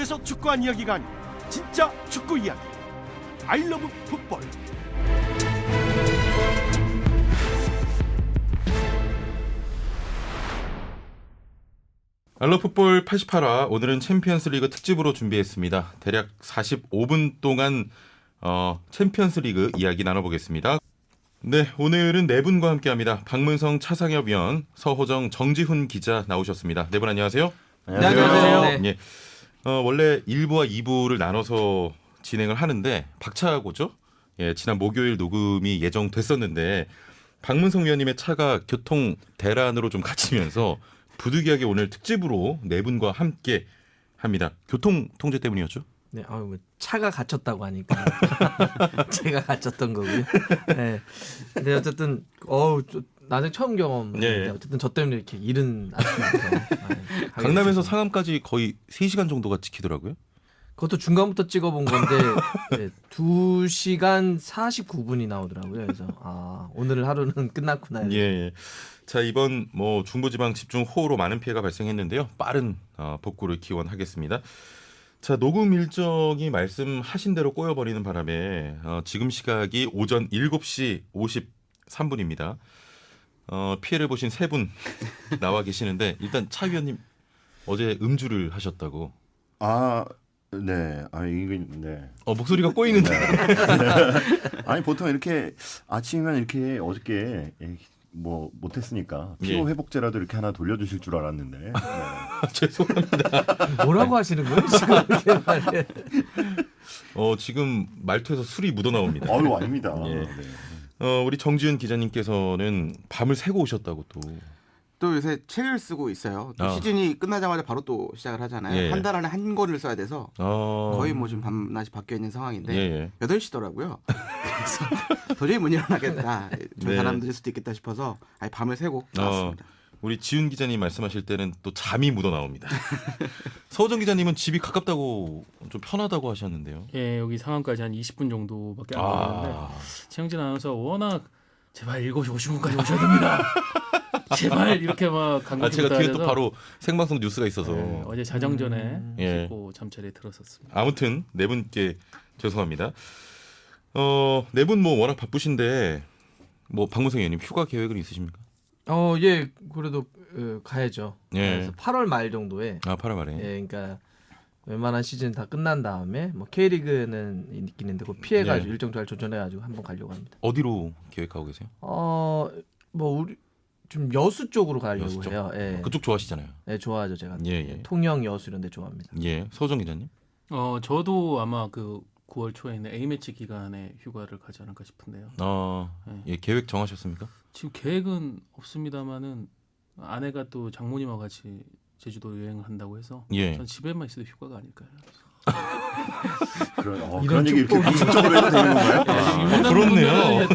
군대에서 축구한 이야기가 아닌 진짜 축구 이야기. 아이러브 풋볼. 알러풋볼 88화 오늘은 챔피언스리그 특집으로 준비했습니다. 대략 45분 동안 챔피언스리그 이야기 나눠보겠습니다. 네, 오늘은 네 분과 함께합니다. 박문성, 차상엽 위원, 서호정, 정지훈 기자 나오셨습니다. 네 분 안녕하세요. 안녕하세요. 네. 예. 원래 1부와 2부를 나눠서 진행을 하는데 박차고죠. 예, 지난 목요일 녹음이 예정됐었는데 박문성 위원님의 차가 교통 대란으로 좀 갇히면서 부득이하게 오늘 특집으로 네 분과 함께 합니다. 교통 통제 때문이었죠? 네, 차가 갇혔다고 하니까 제가 갇혔던 거고요. 네, 근데 어쨌든 나중에 처음 경험. 네. 어쨌든 저 때문에 이렇게 이른 아침부터 강남에서 상암까지 거의 3시간 정도가 찍히더라고요. 그것도 중간부터 찍어본 건데 네, 2시간 49분이 나오더라고요. 그래서 오늘 하루는 끝났구나. 예. 자, 이번 중부지방 집중 호우로 많은 피해가 발생했는데요. 빠른 복구를 기원하겠습니다. 자, 녹음 일정이 말씀하신 대로 꼬여버리는 바람에 지금 시각이 오전 7시 53분입니다. 피해를 보신 세 분 나와 계시는데 일단 차 위원님 어제 음주를 하셨다고. 네. 네. 목소리가 꼬이는데. 아니 보통 이렇게 아침이면 이렇게 어저께 못했으니까 피로 회복제라도 이렇게 하나 돌려주실 줄 알았는데. 네. 죄송합니다. 뭐라고 하시는 거예요? 지금 이렇게 말해. 지금 말투에서 술이 묻어 나옵니다. 아닙니다. 예. 네. 우리 정지훈 기자님께서는 밤을 새고 오셨다고 또 요새 책을 쓰고 있어요. 또 시즌이 끝나자마자 바로 또 시작을 하잖아요. 예. 한 달 안에 한 권을 써야 돼서 거의 지금 밤낮이 바뀌어 있는 상황인데 8시더라고요. 그래서 도저히 못 일어나겠다. 좀 네. 사람들일 수도 있겠다 싶어서 밤을 새고 나왔습니다. 우리 지훈 기자님 말씀하실 때는 또 잠이 묻어 나옵니다. 서호정 기자님은 집이 가깝다고 좀 편하다고 하셨는데요. 예, 여기 상암까지 한 20분 정도밖에 안 걸리는데 최영진 아나운서 워낙 제발 7시 50분까지 오셔야 됩니다. 제발 이렇게 막 강력히 제가 뒤에 또 부탁해서 바로 생방송 뉴스가 있어서 어제 자정 전에 예. 씻고 잠자리에 들었었습니다. 아무튼 네 분께 죄송합니다. 네 분 워낙 바쁘신데 박문성 의원님 휴가 계획은 있으십니까? 예, 그래도 가야죠. 예. 그래서 8월 말 정도에 8월 말에. 예, 그러니까 웬만한 시즌 다 끝난 다음에 K리그는 있긴 있는데 그 피해가지고 일정 잘 조정해가지고 한번 가려고 합니다. 어디로 계획하고 계세요? 우리 좀 여수 쪽으로 가려고 여수 쪽? 해요. 예. 그쪽 좋아하시잖아요. 네, 좋아하죠 제가. 예. 통영 여수 이런 데 좋아합니다. 예, 서호정 기자님. 저도 아마 그 9월 초에 있는 A매치 기간에 휴가를 가지 않을까 싶은데요. 예, 계획 정하셨습니까? 지금 계획은 없습니다만은 아내가 또 장모님과 같이 제주도 여행을 한다고 해서 전 집에만 있어도 휴가가 아닐까요? 그런 얘기 이렇게 공식적으로 해도 되는 건가요? 그렇네요.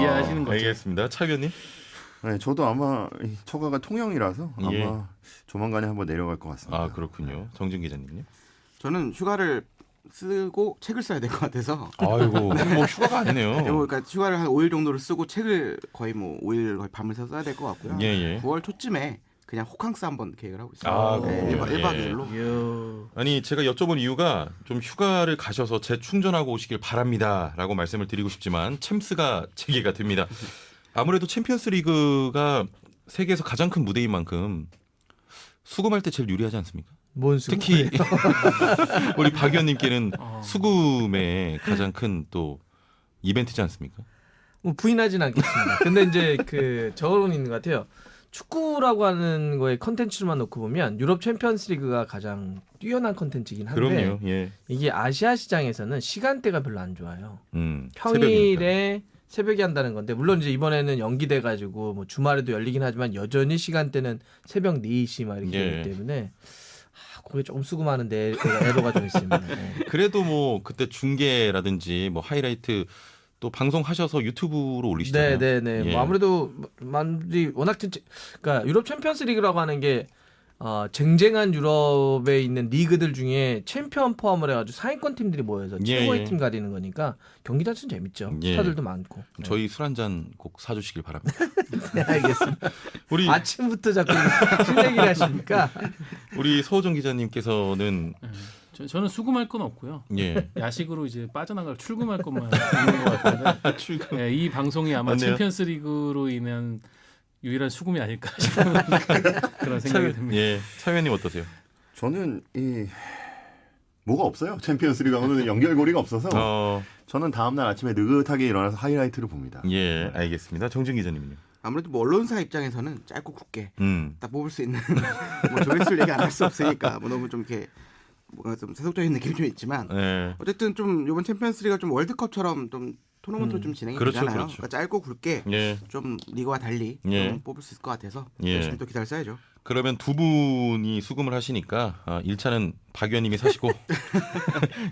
이해하시는 거죠. 알겠습니다. 차 위원님. 네, 저도 아마 처가가 통영이라서 예. 아마 조만간에 한번 내려갈 것 같습니다. 그렇군요. 정진 기자님요. 저는 휴가를 쓰고 책을 써야 될 것 같아서. 아이고, 휴가가 아니네요. 그러니까 휴가를 한 5일 정도를 쓰고 책을 거의 5일 거의 밤을 새서 써야 될 것 같고요. 예. 9월 초쯤에 그냥 호캉스 한번 계획을 하고 있어요. 네. 1박 2일로. 아니, 제가 여쭤본 이유가 좀 휴가를 가셔서 재충전하고 오시길 바랍니다라고 말씀을 드리고 싶지만 챔스가 제기가 됩니다. 아무래도 챔피언스 리그가 세계에서 가장 큰 무대인 만큼 수금할 때 제일 유리하지 않습니까? 뭔 수금? 특히 우리 박 의원님께는 수금의 가장 큰 또 이벤트지 않습니까? 부인하진 않겠습니다. 근데 이제 저건 있는 것 같아요. 축구라고 하는 거에 컨텐츠만 놓고 보면 유럽 챔피언스 리그가 가장 뛰어난 컨텐츠이긴 한데 그럼요. 예. 이게 아시아 시장에서는 시간대가 별로 안 좋아요. 새벽이니까. 새벽에 한다는 건데 물론 이제 이번에는 연기돼 가지고 주말에도 열리긴 하지만 여전히 시간대는 새벽 4시 막 이렇게 되기 때문에 그게 조금 수금하는데 애로가 좀 있습니다. 네. 그래도 그때 중계라든지 하이라이트 또 방송하셔서 유튜브로 올리시잖아요. 네. 예. 아무래도 많이 워낙 그러니까 유럽 챔피언스 리그라고 하는 게 쟁쟁한 유럽에 있는 리그들 중에 챔피언 포함을 해가지고 상위권 팀들이 모여서 최고의 팀 가리는 거니까 경기 자체는 재밌죠. 스타들도 많고. 저희 술 한잔 꼭 사주시길 바랍니다. 네, 알겠습니다. 우리 아침부터 자꾸 술 얘기를 하시니까. 우리 서호정 기자님께서는 저는 수금할 건 없고요. 예. 야식으로 이제 빠져나갈 출금할 것만 있는 것 같은데 출금. 이 방송이 아마 맞네요. 챔피언스리그로 인한 유일한 수금이 아닐까 싶은 그런 생각이 듭니다. 예. 차 의원님 어떠세요? 저는 뭐가 없어요. 챔피언스리그하고는 연결고리가 없어서 저는 다음날 아침에 느긋하게 일어나서 하이라이트를 봅니다. 예, 알겠습니다. 정준 기자님은요? 아무래도 뭐 언론사 입장에서는 짧고 굵게 음. 딱 뽑을 수 있는 뭐 조회수를 얘기 안 할 수 없으니까 뭐 너무 좀 이렇게 뭔가 좀 세속적인 느낌이 좀 있지만 예. 어쨌든 좀 이번 챔피언스리가 좀 월드컵처럼 좀 토너먼트로 좀 진행이 그렇죠, 되잖아요. 그렇죠. 그러니까 짧고 굵게 예. 좀 리그와 달리 예. 좀 뽑을 수 있을 것 같아서 예. 열심히 또 기다려 써야죠. 그러면 두 분이 수금을 하시니까 1차는 박 의원님이 사시고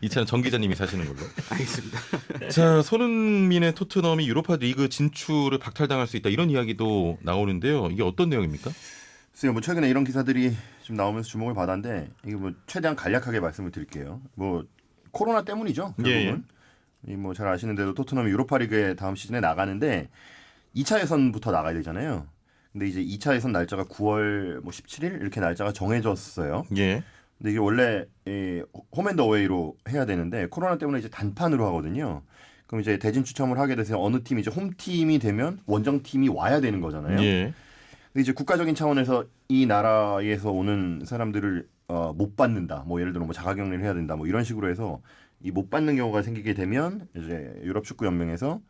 2차는 정 기자님이 사시는 걸로. 알겠습니다. 자, 손흥민의 토트넘이 유로파 리그 진출을 박탈당할 수 있다 이런 이야기도 나오는데요. 이게 어떤 내용입니까? 글쎄요, 뭐 최근에 이런 기사들이 좀 나오면서 주목을 받았는데 이게 뭐 최대한 간략하게 말씀을 드릴게요. 뭐 코로나 때문이죠. 결국은. 뭐 잘 아시는 대로 토트넘이 유로파리그에 다음 시즌에 나가는데 2차 예선부터 나가야 되잖아요. 근데 이제 2차 예선 날짜가 9월 뭐 17일 이렇게 날짜가 정해졌어요. 예. 근데 이게 원래 홈앤더웨이로 해야 되는데 코로나 때문에 이제 단판으로 하거든요. 그럼 이제 대진 추첨을 하게 돼서 어느 팀이 이제 홈팀이 되면 원정팀이 와야 되는 거잖아요. 예. 근데 이제 국가적인 차원에서 이 나라에서 오는 사람들을 못 받는다. 뭐 예를 들어 뭐 자가격리를 해야 된다. 뭐 이런 식으로 해서 이 못 받는 경우가 생기게 되면 이제 유럽 축구 연맹에서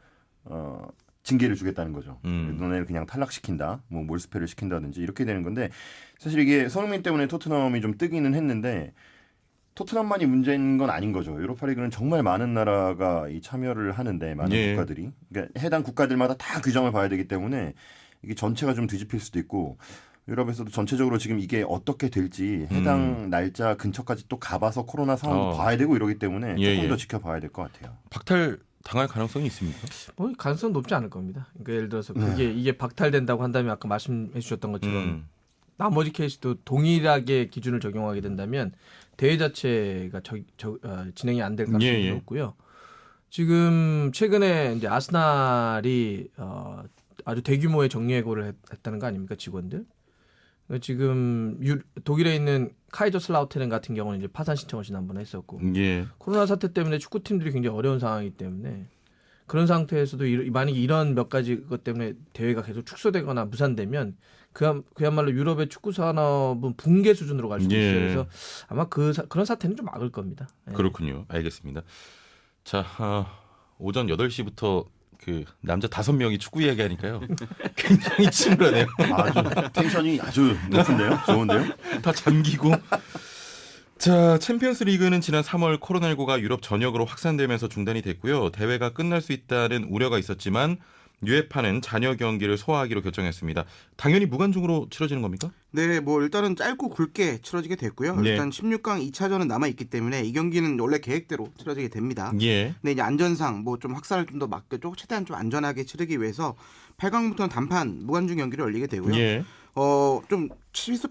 징계를 주겠다는 거죠. 너네를 그냥 탈락시킨다. 뭐 몰수패를 시킨다든지 이렇게 되는 건데 사실 이게 손흥민 때문에 토트넘이 좀 뜨기는 했는데 토트넘만이 문제인 건 아닌 거죠. 유로파리그는 정말 많은 나라가 이 참여를 하는데 많은 예. 국가들이 그러니까 해당 국가들마다 다 규정을 봐야 되기 때문에 이게 전체가 좀 뒤집힐 수도 있고 유럽에서도 전체적으로 지금 이게 어떻게 될지 해당 날짜 근처까지 또 가봐서 코로나 상황도 봐야 되고 이러기 때문에 예, 조금 예. 더 지켜봐야 될 것 같아요. 박탈 당할 가능성이 있습니까? 뭐 가능성 높지 않을 겁니다. 그러니까 예를 들어서 이게 박탈된다고 한다면 아까 말씀해 주셨던 것처럼 나머지 케이스도 동일하게 기준을 적용하게 된다면 대회 자체가 진행이 안 될 가능성이 예, 예. 높고요. 지금 최근에 이제 아스날이 아주 대규모의 정리해고를 했다는 거 아닙니까 직원들? 지금 독일에 있는 카이저슬라우테른 같은 경우는 이제 파산 신청을 지난번에 했었고 예. 코로나 사태 때문에 축구팀들이 굉장히 어려운 상황이기 때문에 그런 상태에서도 만약에 이런 몇 가지 것 때문에 대회가 계속 축소되거나 무산되면 그야말로 유럽의 축구 산업은 붕괴 수준으로 갈 수도 예. 있어요. 그래서 아마 그런 사태는 좀 막을 겁니다. 예. 그렇군요. 알겠습니다. 자, 오전 8시부터 그 남자 5명이 축구 이야기하니까요. 굉장히 침울하네요. 아주 텐션이 아주 높은데요? 좋은데요? 다 잠기고. 자, 챔피언스 리그는 지난 3월 코로나19가 유럽 전역으로 확산되면서 중단이 됐고요. 대회가 끝날 수 있다는 우려가 있었지만 유에파는 잔여 경기를 소화하기로 결정했습니다. 당연히 무관중으로 치러지는 겁니까? 네, 뭐 일단은 짧고 굵게 치러지게 됐고요. 네. 일단 16강 2차전은 남아 있기 때문에 이 경기는 원래 계획대로 치러지게 됩니다. 예. 근데 이제 안전상 뭐 좀 확산을 좀 더 막고 최대한 좀 안전하게 치르기 위해서 8강부터는 단판 무관중 경기를 열리게 되고요. 예. 좀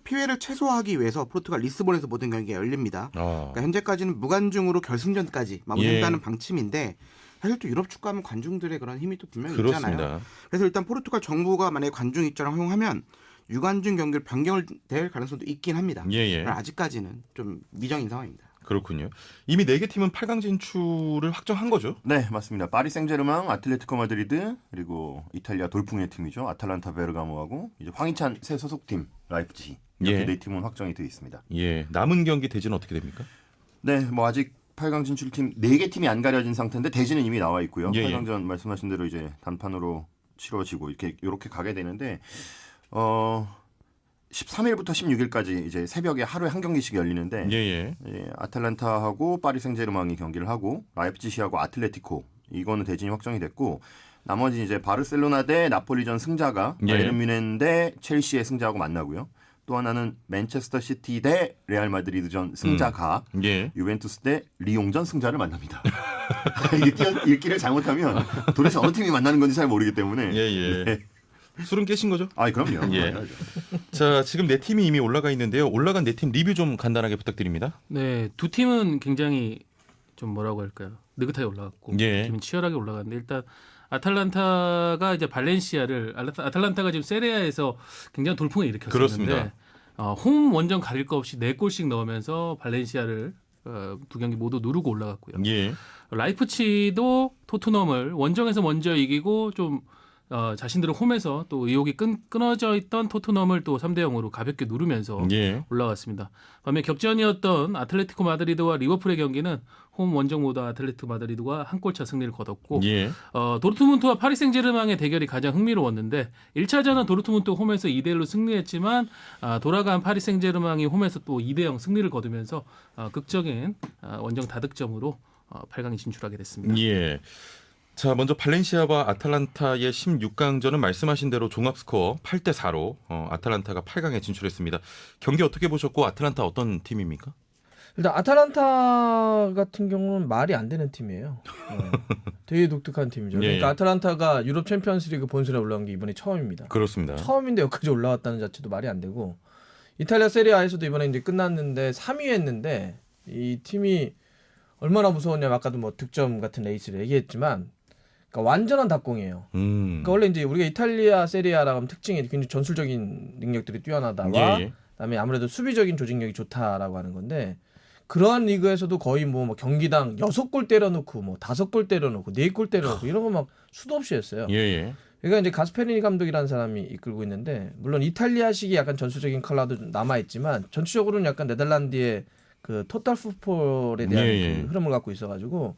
피해를 최소화하기 위해서 포르투갈 리스본에서 모든 경기가 열립니다. 그러니까 현재까지는 무관중으로 결승전까지 마무리한다는 방침인데 사실 또 유럽 축구하면 관중들의 그런 힘이 또 분명히 그렇습니다. 있잖아요. 그래서 일단 포르투갈 정부가 만약에 관중 입장을 허용하면 유관중 경기를 변경될 가능성도 있긴 합니다. 예. 아직까지는 좀 미정인 상황입니다. 그렇군요. 이미 4개 팀은 8강 진출을 확정한 거죠? 네, 맞습니다. 파리 생제르맹, 아틀레티코 마드리드 그리고 이탈리아 돌풍의 팀이죠. 아탈란타 베르가모하고 이제 황희찬 새 소속팀 라이프치히 이렇게 예. 네 팀은 확정이 되어 있습니다. 예. 남은 경기 대진은 어떻게 됩니까? 네, 뭐 아직 8강 진출팀 4개 팀이 안 가려진 상태인데 대진은 이미 나와 있고요. 예. 8강전 말씀하신 대로 이제 단판으로 치러지고 이렇게 가게 되는데 13일부터 16일까지 이제 새벽에 하루에 한 경기씩 열리는데 예. 아탈란타하고 파리 생제르맹이 경기를 하고 라이프치히하고 아틀레티코 이거는 대진이 확정이 됐고 나머지 이제 바르셀로나 대 나폴리전 승자가 예. 바이에른 뮌헨 대 첼시의 승자하고 만나고요. 또 하나는 맨체스터 시티 대 레알 마드리드전 승자가 예. 유벤투스 대 리옹전 승자를 만납니다. 이게 읽기를 잘못하면 도대체 어느 팀이 만나는 건지 잘 모르기 때문에. 예. 네. 술은 깨신 거죠? 그럼요. 예. 자, 지금 4팀이 이미 올라가 있는데요. 올라간 4팀 리뷰 좀 간단하게 부탁드립니다. 네, 두 팀은 굉장히 좀 뭐라고 할까요? 느긋하게 올라갔고 예. 두 팀은 치열하게 올라갔는데 일단 아탈란타가 이제 발렌시아를 아탈란타가 지금 세리아에서 굉장히 돌풍을 일으켰었는데 그렇습니다. 홈 원정 가릴 거 없이 4골씩 넣으면서 발렌시아를 두 경기 모두 누르고 올라갔고요. 예. 라이프치히도 토트넘을 원정에서 먼저 이기고 좀 자신들의 홈에서 또 의욕이 끊어져 있던 토트넘을 또 3대 0으로 가볍게 누르면서 예. 올라갔습니다. 반면 격전이었던 아틀레티코 마드리드와 리버풀의 경기는 홈 원정 모드 아틀레티코 마드리드가 한 골차 승리를 거뒀고 예. 도르트문트와 파리 생제르맹의 대결이 가장 흥미로웠는데 1차전은 도르트문트 홈에서 2대1로 승리했지만 돌아간 파리 생제르맹이 홈에서 또 2대0 승리를 거두면서 극적인 원정 다득점으로 8강에 진출하게 됐습니다. 예. 자, 먼저 발렌시아와 아탈란타의 16강전은 말씀하신 대로 종합 스코어 8대 4로 아탈란타가 8강에 진출했습니다. 경기 어떻게 보셨고 아탈란타 어떤 팀입니까? 일단 아탈란타 같은 경우는 말이 안 되는 팀이에요. 되게 독특한 팀이죠. 예. 그러니까 아탈란타가 유럽 챔피언스리그 본선에 올라온 게 이번이 처음입니다. 그렇습니다. 처음인데 여기까지 올라왔다는 자체도 말이 안 되고 이탈리아 세리아에서도 이번에 이제 끝났는데 3위 했는데 이 팀이 얼마나 무서웠냐면 아까도 뭐 득점 같은 레이스를 얘기했지만 그러니까 완전한 답공이에요. 그러니까 원래 이제 우리가 이탈리아 세리아라고 하면 특징이 굉장히 전술적인 능력들이 뛰어나다와 예. 그다음에 아무래도 수비적인 조직력이 좋다라고 하는 건데 그러한 리그에서도 거의 뭐 경기당 6골 때려놓고 뭐 5골 때려놓고 4골 때려놓고 이런 거 막 수도 없이 했어요. 예, 예. 그러니까 이제 가스페리니 감독이라는 사람이 이끌고 있는데 물론 이탈리아식이 약간 전술적인 컬러도 좀 남아있지만 전체적으로는 약간 네덜란드의 그 토탈 풋볼에 대한 예. 그 흐름을 갖고 있어가지고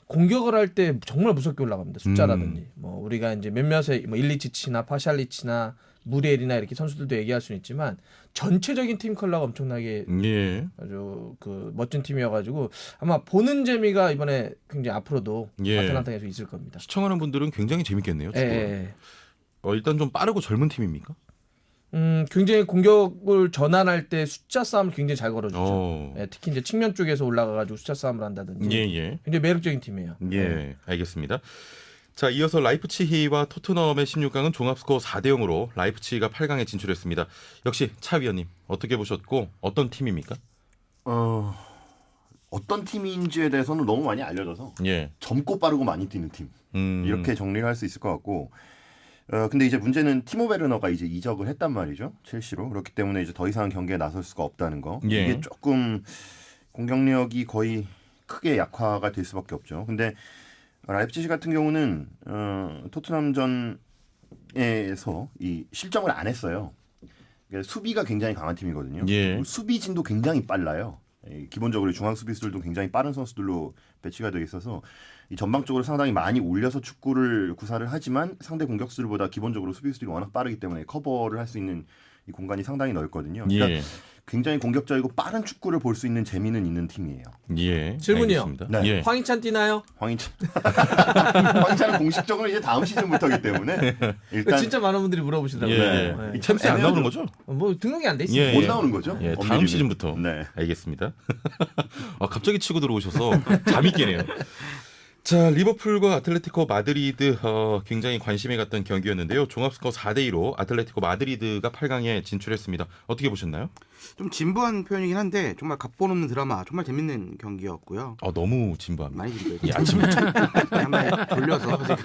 공격을 할 때 정말 무섭게 올라갑니다. 숫자라든지 뭐 우리가 이제 몇몇의 뭐 일리치치나 파샬리치나 무리엘이나 이렇게 선수들도 얘기할 수는 있지만 전체적인 팀 컬러가 엄청나게 예. 아주 그 멋진 팀이어가지고 아마 보는 재미가 이번에 굉장히 앞으로도 예. 아틀란타에서 있을 겁니다. 시청하는 분들은 굉장히 재밌겠네요. 예, 축구. 예. 일단 좀 빠르고 젊은 팀입니까? 굉장히 공격을 전환할 때 숫자 싸움을 굉장히 잘 걸어주죠. 예. 예, 특히 이제 측면 쪽에서 올라가가지고 숫자 싸움을 한다든지 예. 굉장히 매력적인 팀이에요. 예. 알겠습니다. 자, 이어서 라이프치히와 토트넘의 16강은 종합스코어 4대 0으로 라이프치히가 8강에 진출했습니다. 역시 차 위원님 어떻게 보셨고 어떤 팀입니까? 어떤 팀인지에 대해서는 너무 많이 알려져서 예. 젊고 빠르고 많이 뛰는 팀 이렇게 정리를 할 수 있을 것 같고 근데 이제 문제는 티모 베르너가 이제 이적을 했단 말이죠. 첼시로. 그렇기 때문에 이제 더 이상 경기에 나설 수가 없다는 거. 예. 이게 조금 공격력이 거의 크게 약화가 될 수밖에 없죠. 근데 라이프치히 같은 경우는 토트넘전에서 이 실점을 안 했어요. 그러니까 수비가 굉장히 강한 팀이거든요. 예. 수비진도 굉장히 빨라요. 기본적으로 중앙 수비수들도 굉장히 빠른 선수들로 배치가 되어 있어서 이 전방적으로 상당히 많이 올려서 축구를 구사를 하지만 상대 공격수들보다 기본적으로 수비수들이 워낙 빠르기 때문에 커버를 할 수 있는 이 공간이 상당히 넓거든요. 그러니까 예. 굉장히 공격적이고 빠른 축구를 볼 수 있는 재미는 있는 팀이에요. 예. 질문이요. 알겠습니다. 네. 예. 황희찬 뛰나요? 황희찬은 공식적으로 이제 다음 시즌부터기 때문에 일단 진짜 많은 분들이 물어보시더라고요. 예. 네. 이 챔스 안 나오는 거죠? 뭐 등록이 안 돼 있습니다. 예. 못 나오는 거죠? 예, 다음 엄밀히는. 시즌부터. 네. 알겠습니다. 갑자기 치고 들어오셔서 잠이 깨네요. 자, 리버풀과 아틀레티코 마드리드 굉장히 관심이 갔던 경기였는데요. 종합스코어 4대 2로 아틀레티코 마드리드가 8강에 진출했습니다. 어떻게 보셨나요? 좀 진부한 표현이긴 한데 정말 각본 없는 드라마, 정말 재밌는 경기였고요. 너무 진부합니다. 많이 진부했죠. 예, 아침부터. 한번 졸려서 지금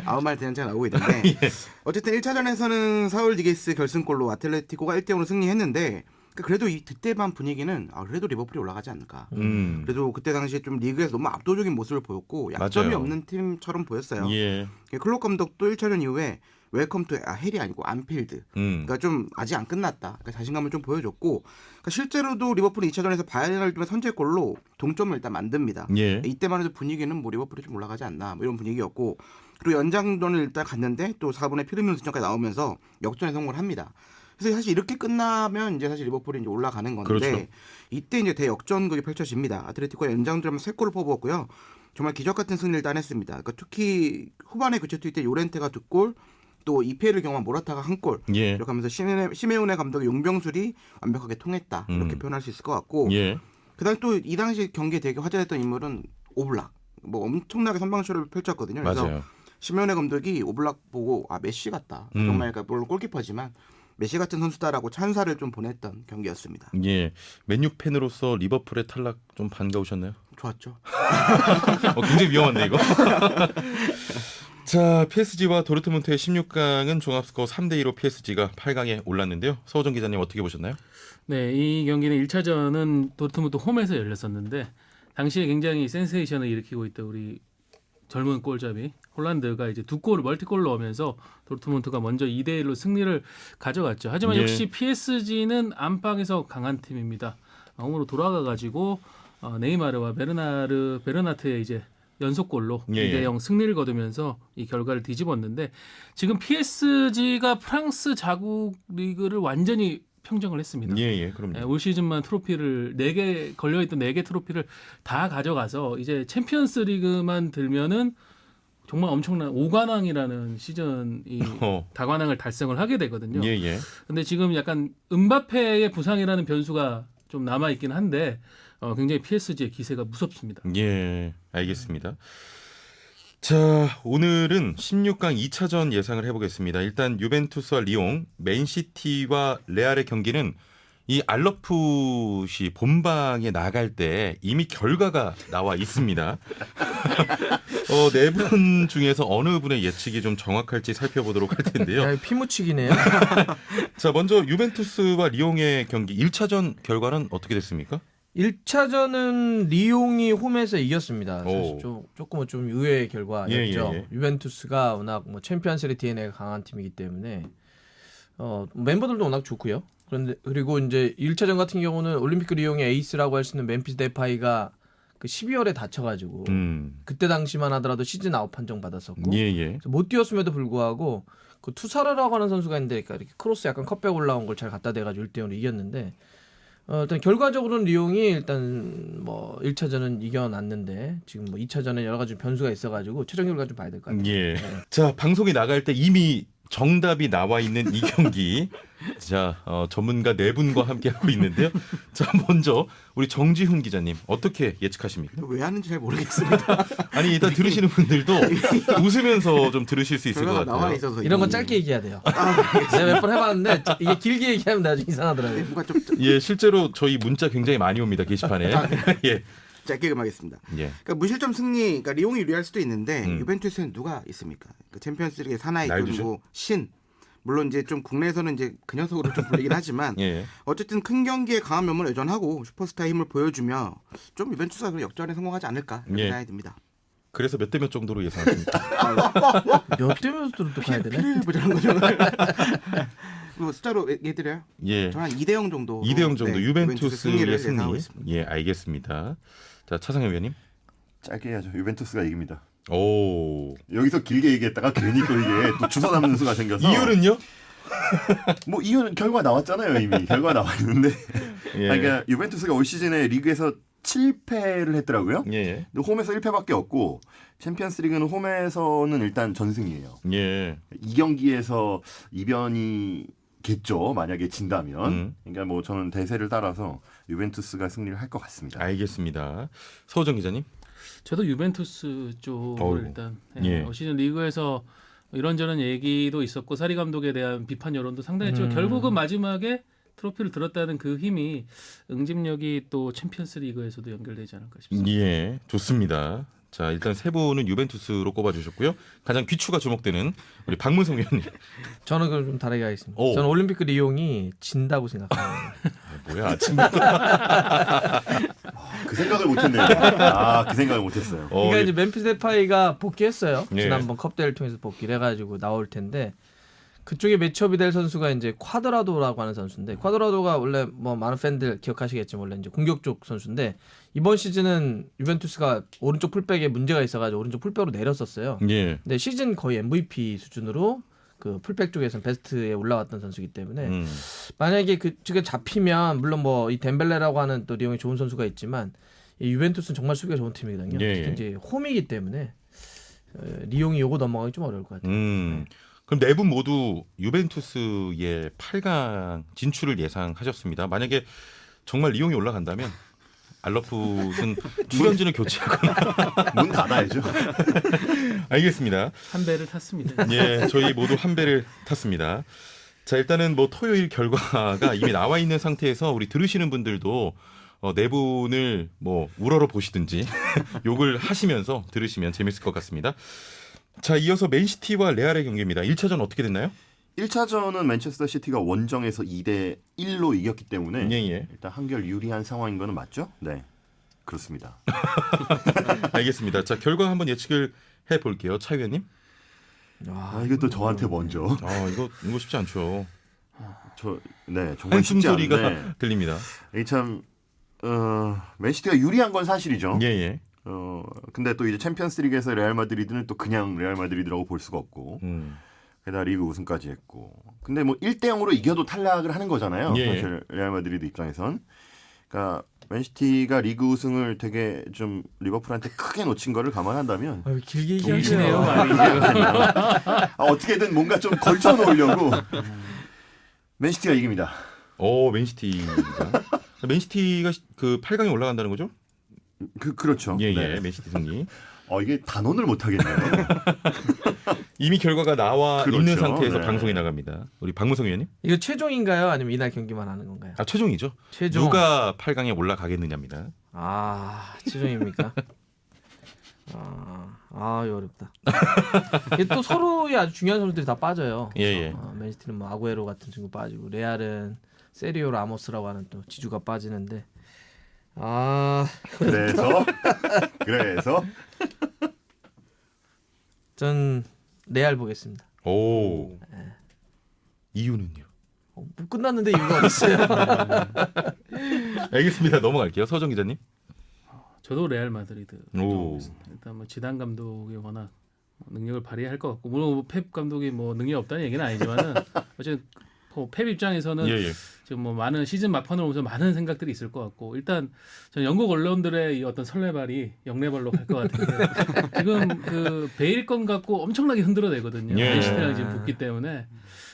아무 말 대잔치가 나오고 있는데 어쨌든 1차전에서는 사울 디게스 결승골로 아틀레티코가 1대0으로 승리했는데 그래도 그때만 분위기는 그래도 리버풀이 올라가지 않을까. 그래도 그때 당시에 좀 리그에서 너무 압도적인 모습을 보였고 약점이 맞아요. 없는 팀처럼 보였어요. 예. 클롭 감독도 1차전 이후에 웰컴 투 헬이 아니고 안필드. 그러니까 좀 아직 안 끝났다. 그러니까 자신감을 좀 보여줬고 그러니까 실제로도 리버풀이 2차전에서 바이에르는 선제골로 동점을 일단 만듭니다. 예. 이때만 해도 분위기는 뭐 리버풀이 좀 올라가지 않나 뭐 이런 분위기였고 그리고 연장전을 일단 갔는데 또 4분의 피르미노 승점까지 나오면서 역전에 성공을 합니다. 그래서 사실 이렇게 끝나면 이제 사실 리버풀이 이제 올라가는 건데 그렇죠. 이때 이제 대역전극이 펼쳐집니다. 아틀레티코가 연장전에 3골을 퍼부었고요. 정말 기적 같은 승리를 따냈습니다. 그러니까 특히 후반에 교체 투입 때 요렌테가 2골, 또 EPL을 경험한 모라타가 1골. 예. 이렇게 하면서 시메오네 감독의 용병술이 완벽하게 통했다. 이렇게 표현할 수 있을 것 같고. 예. 그다음에 또 이 당시 경기에 되게 화제됐던 인물은 오블락. 뭐 엄청나게 선방쇼를 펼쳤거든요. 그래서 맞아요. 시메오네 감독이 오블락 보고 메시 같다. 정말 그러니까 물론 골키퍼지만 메시 같은 선수다라고 찬사를 좀 보냈던 경기였습니다. 예. 맨유 팬으로서 리버풀의 탈락 좀 반가우셨나요? 좋았죠. 굉장히 위험한데 이거. 자, PSG와 도르트문트의 16강은 종합스코어 3대2로 PSG가 8강에 올랐는데요. 서호정 기자님 어떻게 보셨나요? 네, 이 경기는 1차전은 도르트문트 홈에서 열렸었는데 당시에 굉장히 센세이션을 일으키고 있던 우리 젊은 골잡이 홀란드가 이제 두 골을 멀티골을 넣으면서 도르트문트가 먼저 2대1로 승리를 가져갔죠. 하지만 예. 역시 PSG는 안방에서 강한 팀입니다. 홈으로 돌아가가지고 네이마르와 베르나트의 이제 연속골로 예. 2대0 승리를 거두면서 이 결과를 뒤집었는데 지금 PSG가 프랑스 자국 리그를 완전히 평정을 했습니다. 예, 그럼요. 올 시즌만 트로피를 4개 걸려있던 4개 트로피를 다 가져가서 이제 챔피언스 리그만 들면은 정말 엄청난 5관왕이라는 시즌 이 다관왕을 달성을 하게 되거든요. 예. 근데 지금 약간 음바페의 부상이라는 변수가 좀 남아 있긴 한데 굉장히 PSG의 기세가 무섭습니다. 예, 알겠습니다. 자, 오늘은 16강 2차전 예상을 해보겠습니다. 일단 유벤투스와 리옹, 맨시티와 레알의 경기는 이 알러풋이 본방에 나갈 때 이미 결과가 나와 있습니다. 네 분 중에서 어느 분의 예측이 좀 정확할지 살펴보도록 할 텐데요. 야, 피무치기네요. 자, 먼저 유벤투스와 리옹의 경기 1차전 결과는 어떻게 됐습니까? 1차전은 리옹이 홈에서 이겼습니다. 사실 오. 조금은 좀 의외의 결과였죠. 예. 유벤투스가 워낙 뭐 챔피언스리그 DNA가 강한 팀이기 때문에 멤버들도 워낙 좋고요. 그런데 그리고 이제 1차전 같은 경우는 올림픽 리옹의 에이스라고 할 수 있는 멤피스 데파이가 그 12월에 다쳐가지고 그때 당시만 하더라도 시즌 아웃 판정 받았었고 예. 그래서 못 뛰었음에도 불구하고 그 투사라라고 하는 선수가 있는데 이렇게 크로스 약간 컵백 올라온 걸 잘 갖다 대가지고 1대0으로 이겼는데 일단 결과적으로는 리옹이 일단 뭐 1차전은 이겨놨는데 지금 뭐 2차전에 여러 가지 변수가 있어가지고 최종 결과 좀 봐야 될 것 같아요. 예. 네. 자, 방송이 나갈 때 이미 정답이 나와 있는 이 경기. 자, 전문가 네 분과 함께 하고 있는데요. 자, 먼저 우리 정지훈 기자님 어떻게 예측하십니까? 왜 하는지 잘 모르겠습니다. 아니, 일단 들으시는 분들도 웃으면서 좀 들으실 수 있을 것 결과가 나와 같아요. 있어서 이런 건 짧게 얘기해야 돼요. 내가 몇 번 해봤는데 이게 길게 얘기하면 나중에 이상하더라고요. 뭔가 좀 예, 실제로 저희 문자 굉장히 많이 옵니다, 게시판에. 예. 짧게 하겠습니다. 예. 그러니까 무실점 승리, 그러니까 리옹이 유리할 수도 있는데 유벤투스는 누가 있습니까? 그러니까 챔피언스리그의 사나이 날두죠? 그리고 신. 물론 이제 좀 국내에서는 이제 그 녀석으로 좀 불리긴 하지만 예. 어쨌든 큰 경기에 강한 면모를 여전하고 슈퍼스타의 힘을 보여주며 좀 유벤투스가 그 역전에 성공하지 않을까 이렇게 예. 생각이 듭니다. 그래서 몇 대 몇 정도로 예상하십니까? 몇 대면서도 또 가야 되네. 피를 보자는 거죠. 뭐 숫자로 얘기드려요? 예. 저는 한 2대0 정도. 2대0 정도 유벤투스의 승리를 예상하고 승리. 있습니다. 예, 알겠습니다. 자, 차상현 위원님. 짧게 해야죠. 유벤투스가 이깁니다. 오. 여기서 길게 얘기했다가 괜히 또 이게 또 주워 담는 수가 생겨서 이유는요? 뭐 이유는 결과 나왔잖아요. 이미 결과 나와 있는데 예. 그러니까 유벤투스가 올 시즌에 리그에서 7패를 했더라고요. 예. 근데 홈에서 1패밖에 없고 챔피언스리그는 홈에서는 일단 전승이에요. 예. 이 경기에서 이변이겠죠. 만약에 진다면. 그러니까 뭐 저는 대세를 따라서 유벤투스가 승리를 할 것 같습니다. 알겠습니다. 서호정 기자님. 저도 유벤투스 쪽을 어이구. 일단 예. 올 시즌 리그에서 이런저런 얘기도 있었고 사리 감독에 대한 비판 여론도 상당했지만 결국은 마지막에 트로피를 들었다는 그 힘이 응집력이 또 챔피언스 리그에서도 연결되지 않을까 싶습니다. 예, 좋습니다. 자, 일단 세 분은 유벤투스로 꼽아주셨고요. 가장 귀추가 주목되는 우리 박문성 위원님. 저는 그걸 좀 다르게 하겠습니다. 오. 저는 올림픽 리옹이 진다고 생각합니다. 뭐야, 아침부터. 그 생각을 못했네요. 아, 그 생각을 못했어요. 그러니까 이제 멤피스 데파이가 복귀했어요. 예. 지난번 컵대회를 통해서 복귀를 해가지고 나올 텐데 그쪽에 매치업이 될 선수가 이제 쿼드라도라고 하는 선수인데 쿼드라도가 원래 뭐 많은 팬들 기억하시겠지만 원래 이제 공격 쪽 선수인데 이번 시즌은 유벤투스가 오른쪽 풀백에 문제가 있어가지고 오른쪽 풀백으로 내렸었어요. 예. 근데 시즌 거의 MVP 수준으로 그 풀백 쪽에서는 베스트에 올라왔던 선수이기 때문에 만약에 그쪽에 잡히면 물론 뭐 이 덴벨레라고 하는 또 리옹이 좋은 선수가 있지만 이 유벤투스는 정말 수비가 좋은 팀이거든요. 예, 특히 예. 이제 홈이기 때문에 리옹이 요거 넘어가기 좀 어려울 것 같아요. 그럼 네 분 모두 유벤투스의 8강 진출을 예상하셨습니다. 만약에 정말 리옹이 올라간다면 알러풋은 출연진을 교체하거나. 문 닫아야죠. 알겠습니다. 한 배를 탔습니다. 예, 저희 모두 한 배를 탔습니다. 자, 일단은 뭐 토요일 결과가 이미 나와 있는 상태에서 우리 들으시는 분들도 네 분을 뭐 우러러 보시든지 욕을 하시면서 들으시면 재밌을 것 같습니다. 자, 이어서 맨시티와 레알의 경기입니다. 1차전 어떻게 됐나요? 1차전은 맨체스터 시티가 원정에서 2대1로 이겼기 때문에 예. 일단 한결 유리한 상황인 거는 맞죠? 네. 그렇습니다. 알겠습니다. 자, 결과 한번 예측을 해볼게요. 차 위원님. 이거 또 저한테 먼저. 이거 쉽지 않죠. 정말 한숨 쉽지 소리가 않은데 들립니다. 이게 참 맨시티가 유리한 건 사실이죠. 예. 근데 또 이제 챔피언스리그에서 레알 마드리드는 또 그냥 레알 마드리드라고 볼 수가 없고 게다가 리그 우승까지 했고. 근데 뭐 1대0으로 이겨도 탈락을 하는 거잖아요. 예. 사실 레알 마드리드 입장에선. 그러니까 맨시티가 리그 우승을 되게 좀 리버풀한테 크게 놓친 거를 감안한다면 길게 길시네요, 얘기하시네요. 어떻게든 뭔가 좀 걸쳐 놓으려고 맨시티가 이깁니다. 맨시티가. 맨시티가 그 8강에 올라간다는 거죠? 그렇죠. 예. 네. 맨시티 승리. 이게 단언을 못 하겠네요. 이미 결과가 나와 그렇죠. 있는 상태에서 네. 방송이 나갑니다. 우리 박문성 의원님. 이거 최종인가요? 아니면 이날 경기만 하는 건가요? 최종이죠. 최종. 누가 8강에 올라가겠느냐입니다. 최종입니까? 이거 어렵다. 이게 또 서로의 아주 중요한 선수들이 다 빠져요. 예. 맨시티는 뭐 아구에로 같은 친구 빠지고 레알은 세리오 라모스라고 하는 또 지주가 빠지는데 그래서 전 레알 보겠습니다. 이유는요? 뭐 끝났는데 이유가 어딨어요? 알겠습니다. 넘어갈게요. 서정 기자님. 저도 레알 마드리드. 오. 일단 뭐 지단 감독이 워낙 능력을 발휘할 것 같고 물론 펩 감독이 뭐 능력 없다는 얘기는 아니지만은 어쨌든 펩 입장에서는 예. 지금 뭐 많은 시즌 막판으로 오면서 많은 생각들이 있을 것 같고 일단 저는 영국 언론들의 이 어떤 설레발이 영레발로 갈 것 같은데 지금 그 베일 건 갖고 엄청나게 흔들어내거든요. 예. 맨시티랑 지금 붙기 때문에.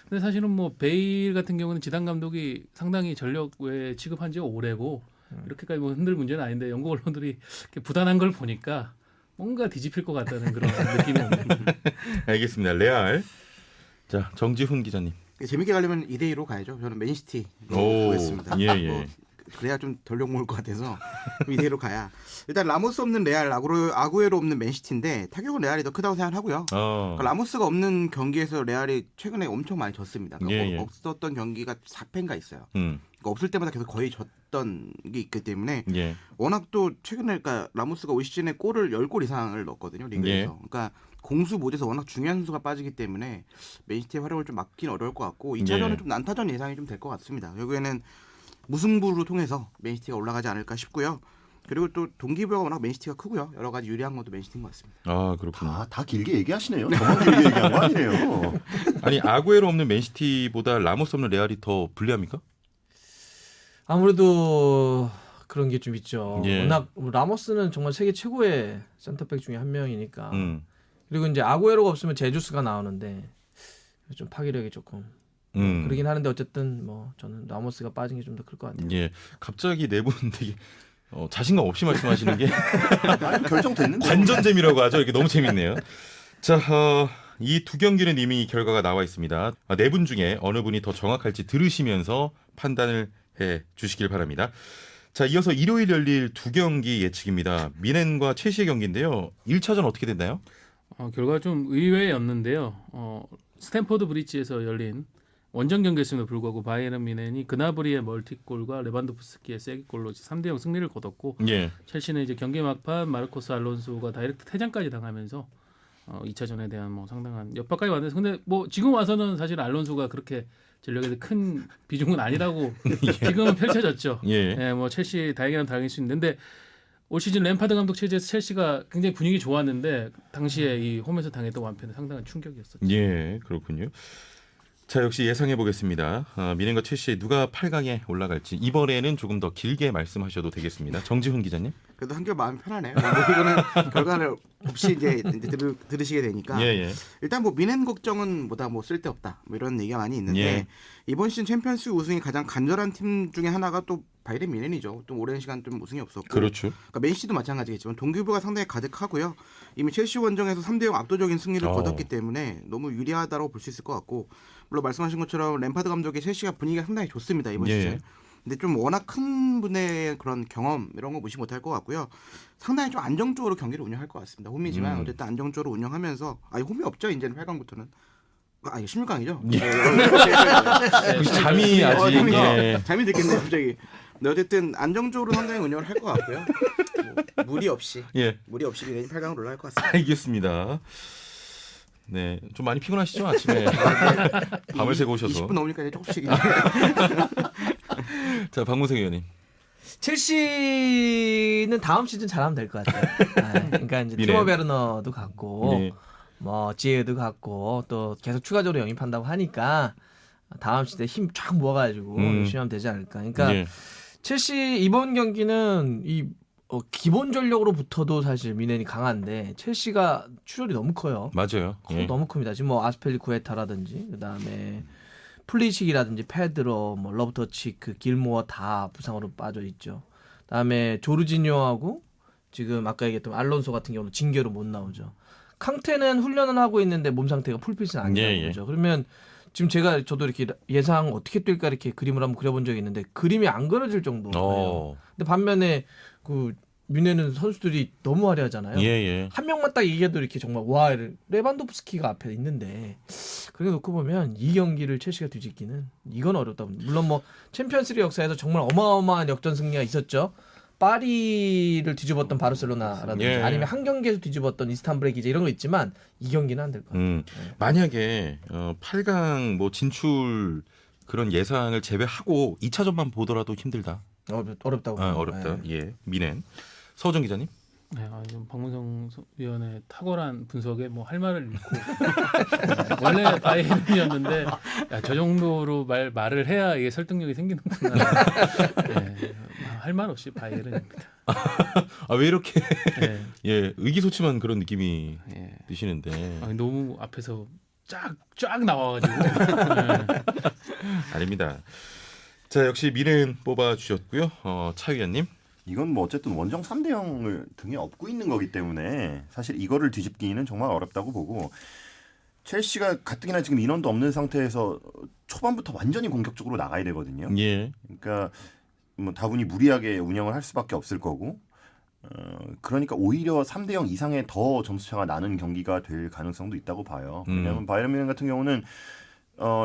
근데 사실은 뭐 베일 같은 경우는 지단 감독이 상당히 전력 외 취급한 지가 오래고 이렇게까지 뭐 흔들 문제는 아닌데 영국 언론들이 이렇게 부단한 걸 보니까 뭔가 뒤집힐 것 같다는 그런 느낌이 옵니다. 알겠습니다. 레알. 자, 정지훈 기자님. 재밌게 가려면 2대2로 가야죠. 저는 맨시티 오. 보겠습니다. 예. 그래야 좀 덜 욕먹을 것 같아서 2대2로 가야. 일단 라모스 없는 레알, 아구에로 없는 맨시티인데 타격은 레알이 더 크다고 생각하고요. 그러니까 라모스가 없는 경기에서 레알이 최근에 엄청 많이 졌습니다. 그러니까 없었던 경기가 4패인가 있어요. 그러니까 없을 때마다 계속 거의 졌던 게 있기 때문에 워낙 또 최근에 그러니까 라모스가 올 시즌에 골을 10골 이상을 넣었거든요. 리그에서. 그러니까 공수 모드에서 워낙 중요한 선수가 빠지기 때문에 맨시티의 활약을 좀 막기는 어려울 것 같고 2차전은 좀 난타전 예상이 좀 될 것 같습니다. 결국에는 무승부로 통해서 맨시티가 올라가지 않을까 싶고요. 그리고 또 동기부여가 워낙 맨시티가 크고요. 여러 가지 유리한 것도 맨시티인 것 같습니다. 그렇군요. 다 길게 얘기하시네요. 저만 길게 얘기한 거 아니네요. 아니, 아구에로 없는 맨시티보다 라모스 없는 레알이 더 불리합니까? 아무래도 그런 게 좀 있죠. 예. 워낙 라모스는 정말 세계 최고의 센터백 중에 한 명이니까. 그리고 이제 아구에로가 없으면 제주스가 나오는데 좀 파괴력이 조금 그러긴 하는데 어쨌든 뭐 저는 라모스가 빠진 게 좀 더 클 것 같아요. 예. 갑자기 네 분 되게 자신감 없이 말씀하시는 게 결정됐는데. 관전잼이라고 하죠. 이게 너무 재밌네요. 자, 이 두 경기는 이미 결과가 나와 있습니다. 네 분 중에 어느 분이 더 정확할지 들으시면서 판단을 해 주시길 바랍니다. 자, 이어서 일요일 열릴 두 경기 예측입니다. 미넨과 첼시의 경기인데요. 1차전 어떻게 됐나요? 결과가 좀 의외였는데요. 스탠포드 브리지에서 열린 원정 경기였음에도 불구하고 바이에른 뮌헨이 그나브리의 멀티골과 레반도프스키의 쐐기골로 3대0 승리를 거뒀고 첼시는 이제 경기 막판 마르코스 알론소가 다이렉트 퇴장까지 당하면서 2차전에 대한 뭐 상당한 옆바까지 왔는데 근데 뭐 지금 와서는 사실 알론소가 그렇게 전력에 큰 비중은 아니라고 지금은 펼쳐졌죠. 뭐 첼시 다행이라면 다행일 수 있는데 올 시즌 램파드 감독 체제에서 첼시가 굉장히 분위기 좋았는데 당시에 이 홈에서 당했던 완패는 상당한 충격이었었죠. 예, 그렇군요. 자, 역시 예상해 보겠습니다. 미넨과 첼시 누가 8강에 올라갈지 이번에는 조금 더 길게 말씀하셔도 되겠습니다. 정지훈 기자님. 그래도 한결 마음이 편하네요. 뭐 이거는 결과를 없이 이제 들으시게 되니까 일단 뭐 미넨 걱정은 뭐다 뭐 쓸데없다 뭐 이런 얘기가 많이 있는데 이번 시즌 챔피언스 우승이 가장 간절한 팀 중에 하나가 또 바이에른 뮌헨이죠. 좀 오랜 시간 좀 우승이 없었고 그렇죠. 그러니까 맨시티도 마찬가지겠지만 동기부여가 상당히 가득하고요. 이미 첼시 원정에서 3대0 압도적인 승리를 거뒀기 때문에 너무 유리하다고 볼 수 있을 것 같고 물론 말씀하신 것처럼 램파드 감독의 첼시가 분위기가 상당히 좋습니다. 이번 시즌. 근데 좀 워낙 큰 분의 그런 경험 이런 거 무시 못할 것 같고요. 상당히 좀 안정적으로 경기를 운영할 것 같습니다. 홈이지만 어쨌든 안정적으로 운영하면서 홈이 없죠. 이제는 8강부터는. 아, 이게 16강이죠? 혹시 잠이 아직 잠이 들겠네요, 갑자기. 근데 어쨌든 안정적으로 상당히 운영을 할 것 같고요. 뭐, 무리 없이 미래는 8강으로 올라갈 것 같습니다. 알겠습니다. 네, 좀 많이 피곤하시죠 아침에 밤을 새고 오셔서. 20분 넘으니까 이제 조금씩. 자, 박문석 의원님. 첼시는 다음 시즌 잘하면 될 것 같아요. 그러니까 이제 티모 베르너도 갖고 네. 뭐 지에도 갖고 또 계속 추가적으로 영입한다고 하니까 다음 시즌에 힘 쫙 모아가지고 열심히 하면 되지 않을까. 그러니까 예. 첼시 이번 경기는 이 기본 전력으로부터도 사실 미넨이 강한데 첼시가 출혈이 너무 커요. 맞아요. 예. 너무 큽니다. 지금 뭐 아스펠리쿠에타라든지 그다음에 플리식이라든지 페드로, 뭐 러브터치크, 길모어 다 부상으로 빠져 있죠. 그다음에 조르지뇨하고 지금 아까 얘기했던 알론소 같은 경우는 징계로 못 나오죠. 캉테는 훈련은 하고 있는데 몸 상태가 풀핏은 아니라고 그러죠. 그러면 지금 저도 이렇게 예상 어떻게 뛸까 이렇게 그림을 한번 그려본 적이 있는데 그림이 안 그려질 정도예요. 근데 반면에 그 뮌헨은 선수들이 너무 화려하잖아요. 한 명만 딱 얘기해도 이렇게 정말 와 레반도프스키가 앞에 있는데 그렇게 놓고 보면 이 경기를 첼시가 뒤집기는 이건 어렵다. 물론 뭐 챔피언스리그 역사에서 정말 어마어마한 역전 승리가 있었죠. 파리를 뒤집었던 바르셀로나라든지 아니면 한 경기에서 뒤집었던 이스탄불의 기제 이런 거 있지만 이 경기는 안 될 것 같아요. 만약에 8강 뭐 진출 그런 예상을 제외하고 2차전만 보더라도 힘들다. 어렵다고. 어렵다. 예, 미넨. 서우정 기자님. 네, 박문성 위원의 탁월한 분석에 뭐 할 말을 잃고 원래 바이에른이었는데 저 정도로 말을 해야 이게 설득력이 생기는구나. 네, 할 말 없이 바이에른입니다. 왜 이렇게 네. 예, 의기소침한 그런 느낌이 드시는데. 너무 앞에서 쫙 나와가지고. 아닙니다. 자, 역시 미넨 뽑아 주셨고요. 차 위원님. 이건 뭐 어쨌든 원정 3대 0을 등에 업고 있는 거기 때문에 사실 이거를 뒤집기는 정말 어렵다고 보고 첼시가 가뜩이나 지금 인원도 없는 상태에서 초반부터 완전히 공격적으로 나가야 되거든요. 예. 그러니까 뭐 다분히 무리하게 운영을 할 수밖에 없을 거고 그러니까 오히려 3대 0 이상의 더 점수차가 나는 경기가 될 가능성도 있다고 봐요. 왜냐하면 바이에른 뮌헨 같은 경우는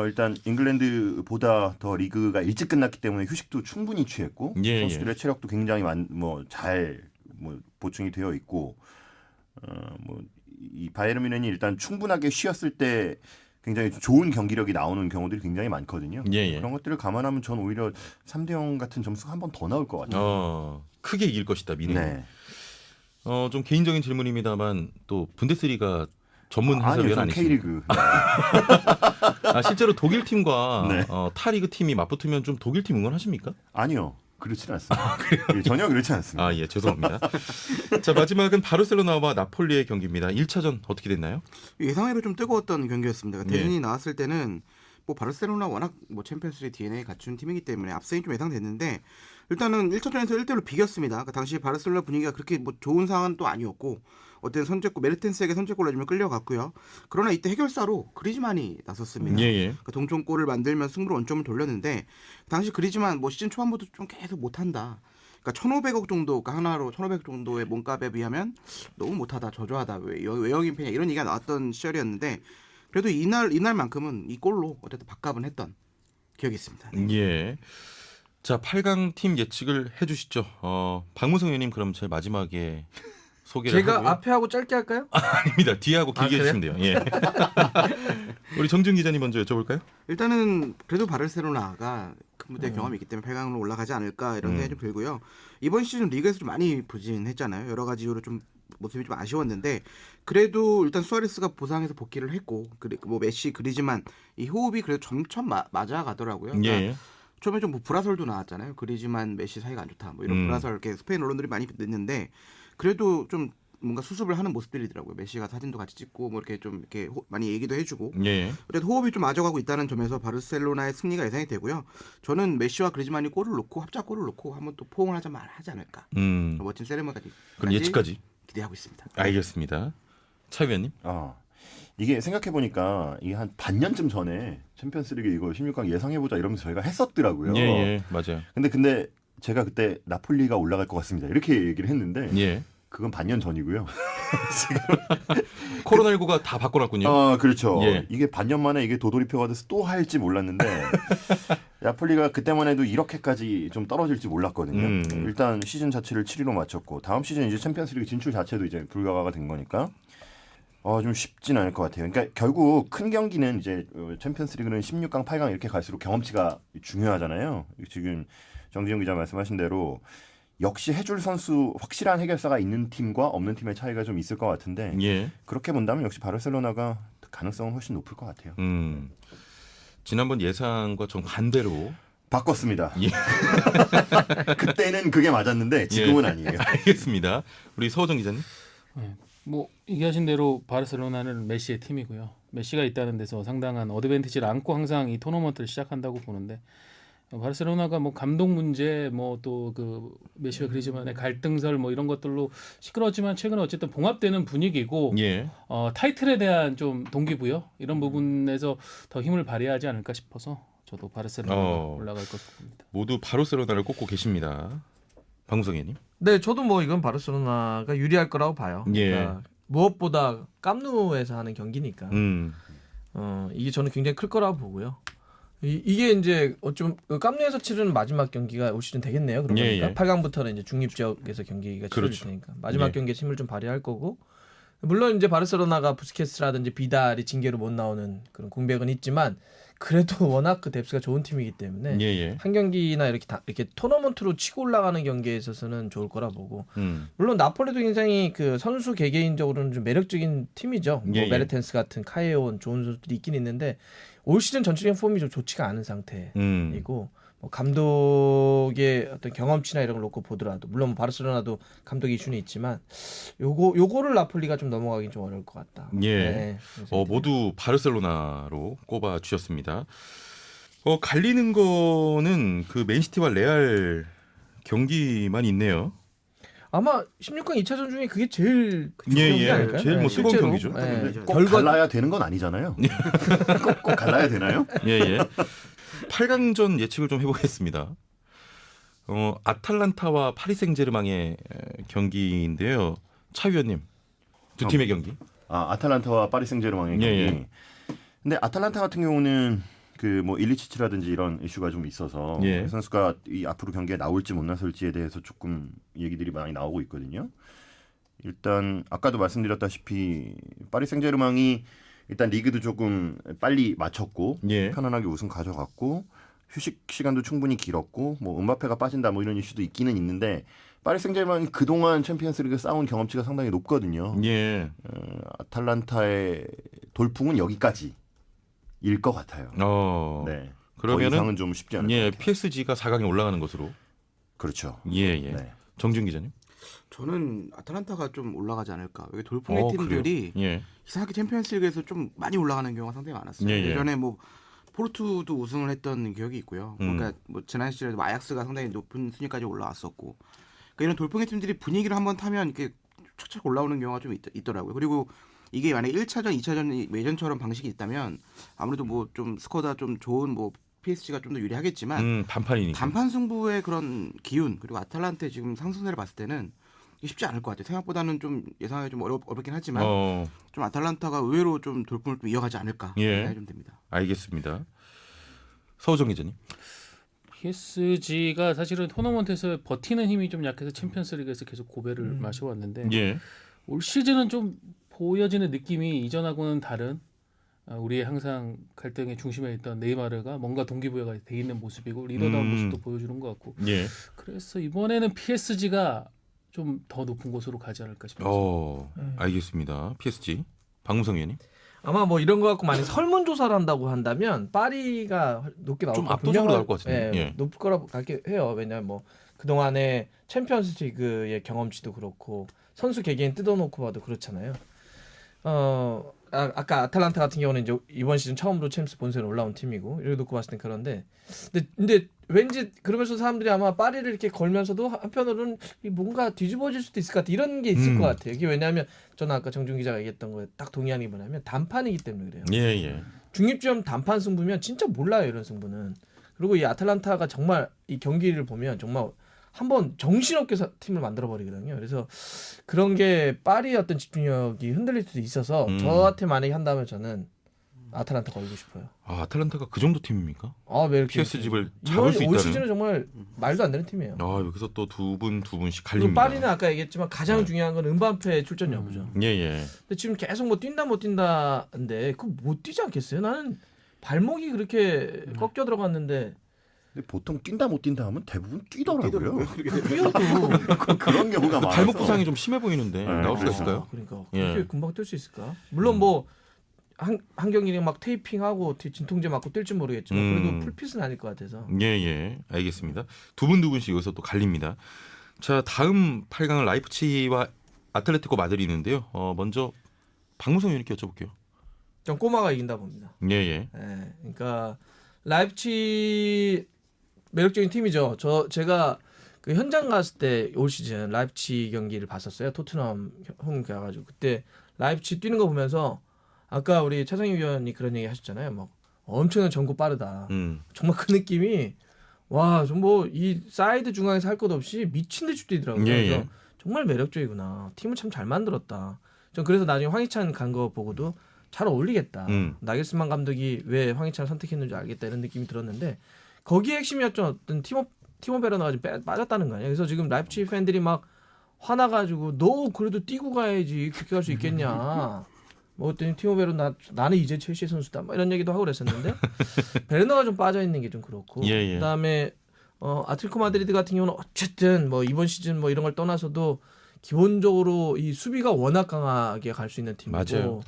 일단 잉글랜드보다 더 리그가 일찍 끝났기 때문에 휴식도 충분히 취했고 선수들의 체력도 굉장히 잘 보충이 되어 있고 이 바이에른 뮌헨이 일단 충분하게 쉬었을 때 굉장히 좋은 경기력이 나오는 경우들이 굉장히 많거든요. 그런 것들을 감안하면 전 오히려 3대 0 같은 점수가 한 번 더 나올 것 같아요. 크게 이길 것이다 미넨. 네. 좀 개인적인 질문입니다만 또 분데스리가 전문 해설위원 아니십니까? K리그. 실제로 독일 팀과 타리그 팀이 맞붙으면 좀 독일 팀 응원하십니까? 아니요. 그렇지는 않습니다. 전혀 그렇지 않습니다. 예, 죄송합니다. 자, 마지막은 바르셀로나와 나폴리의 경기입니다. 1차전 어떻게 됐나요? 예상외로 좀 뜨거웠던 경기였습니다. 대진이 나왔을 때는 뭐 바르셀로나 워낙 뭐 챔피언스리그 DNA 갖춘 팀이기 때문에 앞선이 좀 예상됐는데 일단은 1차전에서 1대1로 비겼습니다. 그러니까 당시 바르셀로나 분위기가 그렇게 뭐 좋은 상황은 또 아니었고 어떤 선제골 메르텐스에게 선제골을 내주면 끌려갔고요. 그러나 이때 해결사로 그리즈만이 나섰습니다. 그러니까 동점골을 만들면 승부로 원점을 돌렸는데 당시 그리즈만 뭐 시즌 초반부터 좀 계속 못한다. 그러니까 1,500억 정도, 그러니까 하나로 1,500억 정도의 몸값에 비하면 너무 못하다, 저조하다, 외형인 패냐 이런 얘기가 나왔던 시절이었는데 그래도 이날만큼은 이 골로 어쨌든 밥값은 했던 기억이 있습니다. 예. 자, 8강 팀 예측을 해주시죠. 박문성 의원님 그럼 제일 마지막에 소개를 제가 하고요. 앞에 하고 짧게 할까요? 아닙니다. 뒤에 하고 길게 해주시면 돼요. 예. 우리 정준 기자님 먼저 여쭤볼까요? 일단은 그래도 바르셀로나가 큰 무대 경험이 있기 때문에 8강으로 올라가지 않을까 이런 생각이 좀 들고요. 이번 시즌 리그에서 좀 많이 부진했잖아요. 여러 가지 이유로 좀 모습이 좀 아쉬웠는데 그래도 일단 수아레스가 부상해서 복귀를 했고 그리고 뭐 메시, 그리즈만 이 호흡이 그래도 점점 맞아가더라고요. 그러니까 처음에 좀 뭐 불화설도 나왔잖아요. 그리즈만, 메시 사이가 안 좋다. 뭐 이런 불화설 이렇게 스페인 언론들이 많이 냈는데 그래도 좀 뭔가 수습을 하는 모습들이더라고요. 메시가 사진도 같이 찍고 뭐 이렇게 좀 이렇게 많이 얘기도 해주고. 어쨌든 호흡이 좀 맞아가고 있다는 점에서 바르셀로나의 승리가 예상이 되고요. 저는 메시와 그리즈만이 골을 넣고 합작골을 넣고 한번 또 포옹을 하지 않을까. 멋진 세레머니까지. 그럼 예측까지 기대하고 있습니다. 알겠습니다. 차 위원님. 이게 생각해 보니까 이게 한 반년쯤 전에 챔피언스리그 이거 16강 예상해 보자 이러면서 저희가 했었더라고요. 예, 맞아요. 근데 제가 그때 나폴리가 올라갈 것 같습니다. 이렇게 얘기를 했는데 예. 그건 반년 전이고요. 코로나19가 다 바꿔놨군요. 아, 그렇죠. 예. 이게 반년 만에 이게 도돌이표가 돼서 또 할지 몰랐는데 나폴리가 그때만 해도 이렇게까지 좀 떨어질지 몰랐거든요. 일단 시즌 자체를 7위로 마쳤고 다음 시즌 이제 챔피언스리그 진출 자체도 이제 불가화가 된 거니까 좀 쉽진 않을 것 같아요. 그러니까 결국 큰 경기는 이제 챔피언스리그는 16강, 8강 이렇게 갈수록 경험치가 중요하잖아요. 지금 정지용 기자 말씀하신 대로 역시 해줄 선수 확실한 해결사가 있는 팀과 없는 팀의 차이가 좀 있을 것 같은데 예. 그렇게 본다면 역시 바르셀로나가 가능성은 훨씬 높을 것 같아요. 지난번 예상과 좀 반대로 바꿨습니다. 예. 그때는 그게 맞았는데 지금은 아니에요. 알겠습니다. 우리 서호정 기자님. 뭐 얘기하신 대로 바르셀로나는 메시의 팀이고요. 메시가 있다는 데서 상당한 어드밴티지를 안고 항상 이 토너먼트를 시작한다고 보는데 바르셀로나가 뭐 감독 문제 뭐 또 그 메시와 그리즈만의 갈등설 뭐 이런 것들로 시끄러웠지만 최근에 어쨌든 봉합되는 분위기고 예. 타이틀에 대한 좀 동기부여 이런 부분에서 더 힘을 발휘하지 않을까 싶어서 저도 바르셀로나가 올라갈 것으로 봅니다. 모두 바르셀로나를 꼽고 계십니다. 방송혜님. 네, 저도 뭐 이건 바르셀로나가 유리할 거라고 봐요. 예. 그러니까 무엇보다 깜누에서 하는 경기니까 이게 저는 굉장히 클 거라고 보고요. 이게 이제 어쩜 깜누에서 치르는 마지막 경기가 올 시즌 되겠네요. 그러니까 예. 8강부터는 이제 중립 지역에서 경기가 치러질 그렇죠. 테니까 마지막 예. 경기에 힘을 좀 발휘할 거고 물론 이제 바르셀로나가 부스케츠라든지 비달이 징계로 못 나오는 그런 공백은 있지만 그래도 워낙 그 뎁스가 좋은 팀이기 때문에 예. 한 경기나 이렇게 토너먼트로 치고 올라가는 경기에 있어서는 좋을 거라 보고 물론 나폴리도 굉장히 그 선수 개개인적으로는 좀 매력적인 팀이죠. 예. 뭐 메르텐스 같은 카에온 좋은 선수들이 있긴 있는데 올 시즌 전체적인 폼이 좀 좋지가 않은 상태이고 뭐 감독의 어떤 경험치나 이런 걸 놓고 보더라도 물론 뭐 바르셀로나도 감독 이슈는 있지만 요거를 나폴리가 좀 넘어가긴 좀 어려울 것 같다. 예. 네, 모두 바르셀로나로 꼽아 주셨습니다. 갈리는 거는 그 맨시티와 레알 경기만 있네요. 아마 16강 2차전 중에 그게 제일 경기 아닐까요? 제일 뭐 뜨거운 실제로. 경기죠. 네. 꼭 갈라야 되는 건 아니잖아요. 꼭 갈라야 되나요? 예. 8강전 예측을 좀 해보겠습니다. 아탈란타와 파리 생제르맹의 경기인데요. 차 위원님, 두 팀의 경기. 아탈란타와 파리 생제르맹의 경기. 예. 근데 아탈란타 같은 경우는 그 뭐 일리치치라든지 이런 이슈가 좀 있어서 예. 그 선수가 이 앞으로 경기에 나올지 못 나설지에 대해서 조금 얘기들이 많이 나오고 있거든요. 일단 아까도 말씀드렸다시피 파리 생제르맹이 일단 리그도 조금 빨리 마쳤고 예. 편안하게 우승 가져갔고 휴식 시간도 충분히 길었고 뭐 음바페가 빠진다 뭐 이런 이슈도 있기는 있는데 파리 생제르맹이 그동안 챔피언스리그 쌓은 경험치가 상당히 높거든요. 예. 아탈란타의 돌풍은 여기까지일 것 같아요. 네. 그러면은 더 이상은 좀 쉽지 않을 것 같아요. PSG가 4강에 올라가는 것으로. 그렇죠. 예. 네. 정준 기자님. 저는 아탈란타가 좀 올라가지 않을까. 여기 돌풍의 그래요? 팀들이 예. 이상하게 챔피언스리그에서 좀 많이 올라가는 경우가 상당히 많았어요. 예. 예전에 뭐 포르투도 우승을 했던 기억이 있고요. 그러니까 뭐 지난 시즌에도 아약스가 상당히 높은 순위까지 올라왔었고, 그러니까 이런 돌풍의 팀들이 분위기를 한번 타면 이렇게 촥촥 올라오는 경우가 좀 있더라고요. 그리고 이게 만약 1차전, 2차전이 예전처럼 방식이 있다면 아무래도 뭐 좀 스코어가 좀 좋은 뭐 PSG가 좀 더 유리하겠지만 단판이니까. 단판 승부의 그런 기운 그리고 아탈란타의 지금 상승세를 봤을 때는 쉽지 않을 것 같아요. 생각보다는 좀 예상하기 좀 어렵긴 하지만 좀 아탈란타가 의외로 좀 돌풍을 좀 이어가지 않을까 생각이 좀 됩니다. 알겠습니다. 서우정 기자님. PSG가 사실은 토너먼트에서 버티는 힘이 좀 약해서 챔피언스리그에서 계속 고배를 마셔왔는데 예. 올 시즌은 좀 보여지는 느낌이 이전하고는 다른 우리의 항상 갈등의 중심에 있던 네이마르가 뭔가 동기부여가 돼 있는 모습이고 리더다운 모습도 보여주는 것 같고 예. 그래서 이번에는 PSG가 좀 더 높은 곳으로 가지 않을까 싶습니다. 알겠습니다. PSG 박무성 의원님. 아마 뭐 이런 거 갖고 만약 설문조사를 한다고 한다면 파리가 높게 나올 좀 거 압도적으로 나올 것 같은데. 예, 예. 높을 거라고 갈게 해요. 왜냐하면 뭐 그동안에 챔피언스리그의 경험치도 그렇고 선수 개개인 뜯어놓고 봐도 그렇잖아요. 아까 아탈란타 같은 경우는 이제 이번 시즌 처음으로 챔스 본선에 올라온 팀이고 이렇게 놓고 봤을 땐 그런데 근데 왠지 그러면서 사람들이 아마 파리를 이렇게 걸면서도 한편으로는 뭔가 뒤집어질 수도 있을 것 같아 이런 게 있을 것 같아요. 이게 왜냐하면 저는 아까 정준 기자가 얘기했던 거에 딱 동의하는 게 뭐냐면 단판이기 때문에 그래요. 예. 중립지점 단판 승부면 진짜 몰라요 이런 승부는. 그리고 이 아탈란타가 정말 이 경기를 보면 정말 한번 정신없게 팀을 만들어 버리거든요. 그래서 그런 게 파리의 어떤 집중력이 흔들릴 수도 있어서 저한테 만약에 한다면 저는 아탈란타 걸고 싶어요. 아탈란타가 그 정도 팀입니까? 매력적인 PSG를 팀. 잡을 수 올 있다는. 시즌은 정말 말도 안 되는 팀이에요. 여기서 또 두 분씩 그리고 갈립니다. 파리는 아까 얘기했지만 가장 중요한 건 은바페 출전 여부죠. 예. 근데 지금 계속 못 뛴다는데 그거 못 뛰지 않겠어요? 나는 발목이 그렇게 꺾여 들어갔는데 근데 보통 뛴다 못 뛴다 하면 대부분 뛰더라고요. 뛰어도 그런 경우가 많아서. 발목 부상이 좀 심해 보이는데 나올 수가 있을까요? 그러니까 예. 그렇게 금방 뛸 수 있을까? 물론 뭐 한 경기는 막 테이핑하고 진통제 맞고 뛸지 모르겠지만 그래도 풀핏은 아닐 것 같아서. 예. 알겠습니다. 두 분씩 여기서 또 갈립니다. 자, 다음 8강은 라이프치히와 아틀레티코 마드리드 있는데요. 먼저 박무성 의원님께 여쭤볼게요. 전 꼬마가 이긴다 봅니다. 예. 그러니까 라이프치 매력적인 팀이죠. 제가 그 현장 갔을 때 올 시즌 라이프치 경기를 봤었어요. 토트넘 홈 가가지고 그때 라이프치 뛰는 거 보면서 아까 우리 차상희 위원이 그런 얘기 하셨잖아요. 막 엄청난 전고 빠르다. 정말 그 느낌이 와, 좀 뭐 이 사이드 중앙에서 할 것 없이 미친 듯이 뛰더라고요. 그래서 정말 매력적이구나. 팀을 참 잘 만들었다. 전 그래서 나중에 황희찬 간 거 보고도 잘 어울리겠다. 나겔스만 감독이 왜 황희찬을 선택했는지 알겠다 이런 느낌이 들었는데 거기에 핵심이었던 어떤 티모 베르너가 좀 빠졌다는 거예요. 그래서 지금 라이프치히 팬들이 막 화나가지고 너 그래도 뛰고 가야지 그렇게 갈 수 있겠냐. 뭐 어떤 티모 베르너 나는 이제 첼시 선수다. 뭐 이런 얘기도 하고 그랬었는데 베르너가 좀 빠져 있는 게 좀 그렇고 그다음에 아틀레티코 마드리드 같은 경우는 어쨌든 뭐 이번 시즌 뭐 이런 걸 떠나서도 기본적으로 이 수비가 워낙 강하게 갈 수 있는 팀이고 맞아요.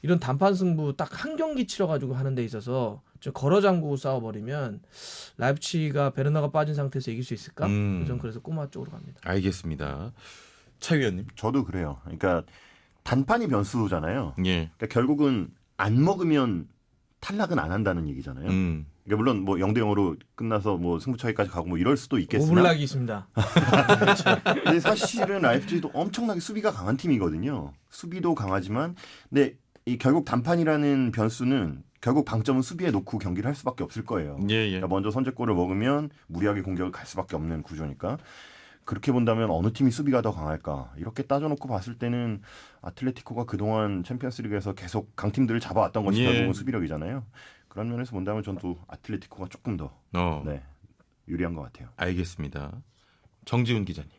이런 단판 승부 딱 한 경기 치러가지고 하는 데 있어서 좀 걸어 잠그고 싸워버리면 라이프치히가 베르너가 빠진 상태에서 이길 수 있을까? 저는 그래서 꼬마 쪽으로 갑니다. 알겠습니다. 차 위원님. 저도 그래요. 그러니까 단판이 변수잖아요. 예. 그러니까 결국은 안 먹으면 탈락은 안 한다는 얘기잖아요. 그러니까 물론 뭐 0대0으로 끝나서 뭐 승부차기까지 가고 뭐 이럴 수도 있겠으나 오블락이 있습니다. 근데 사실은 라이프치히도 엄청나게 수비가 강한 팀이거든요. 수비도 강하지만 근데 이 결국 단판이라는 변수는 결국 방점은 수비에 놓고 경기를 할 수밖에 없을 거예요. 그러니까 먼저 선제골을 먹으면 무리하게 공격을 갈 수밖에 없는 구조니까 그렇게 본다면 어느 팀이 수비가 더 강할까? 이렇게 따져놓고 봤을 때는 아틀레티코가 그동안 챔피언스리그에서 계속 강팀들을 잡아왔던 것이 결국은 수비력이잖아요. 그런 면에서 본다면 전 또 아틀레티코가 조금 더 유리한 것 같아요. 알겠습니다. 정지훈 기자님.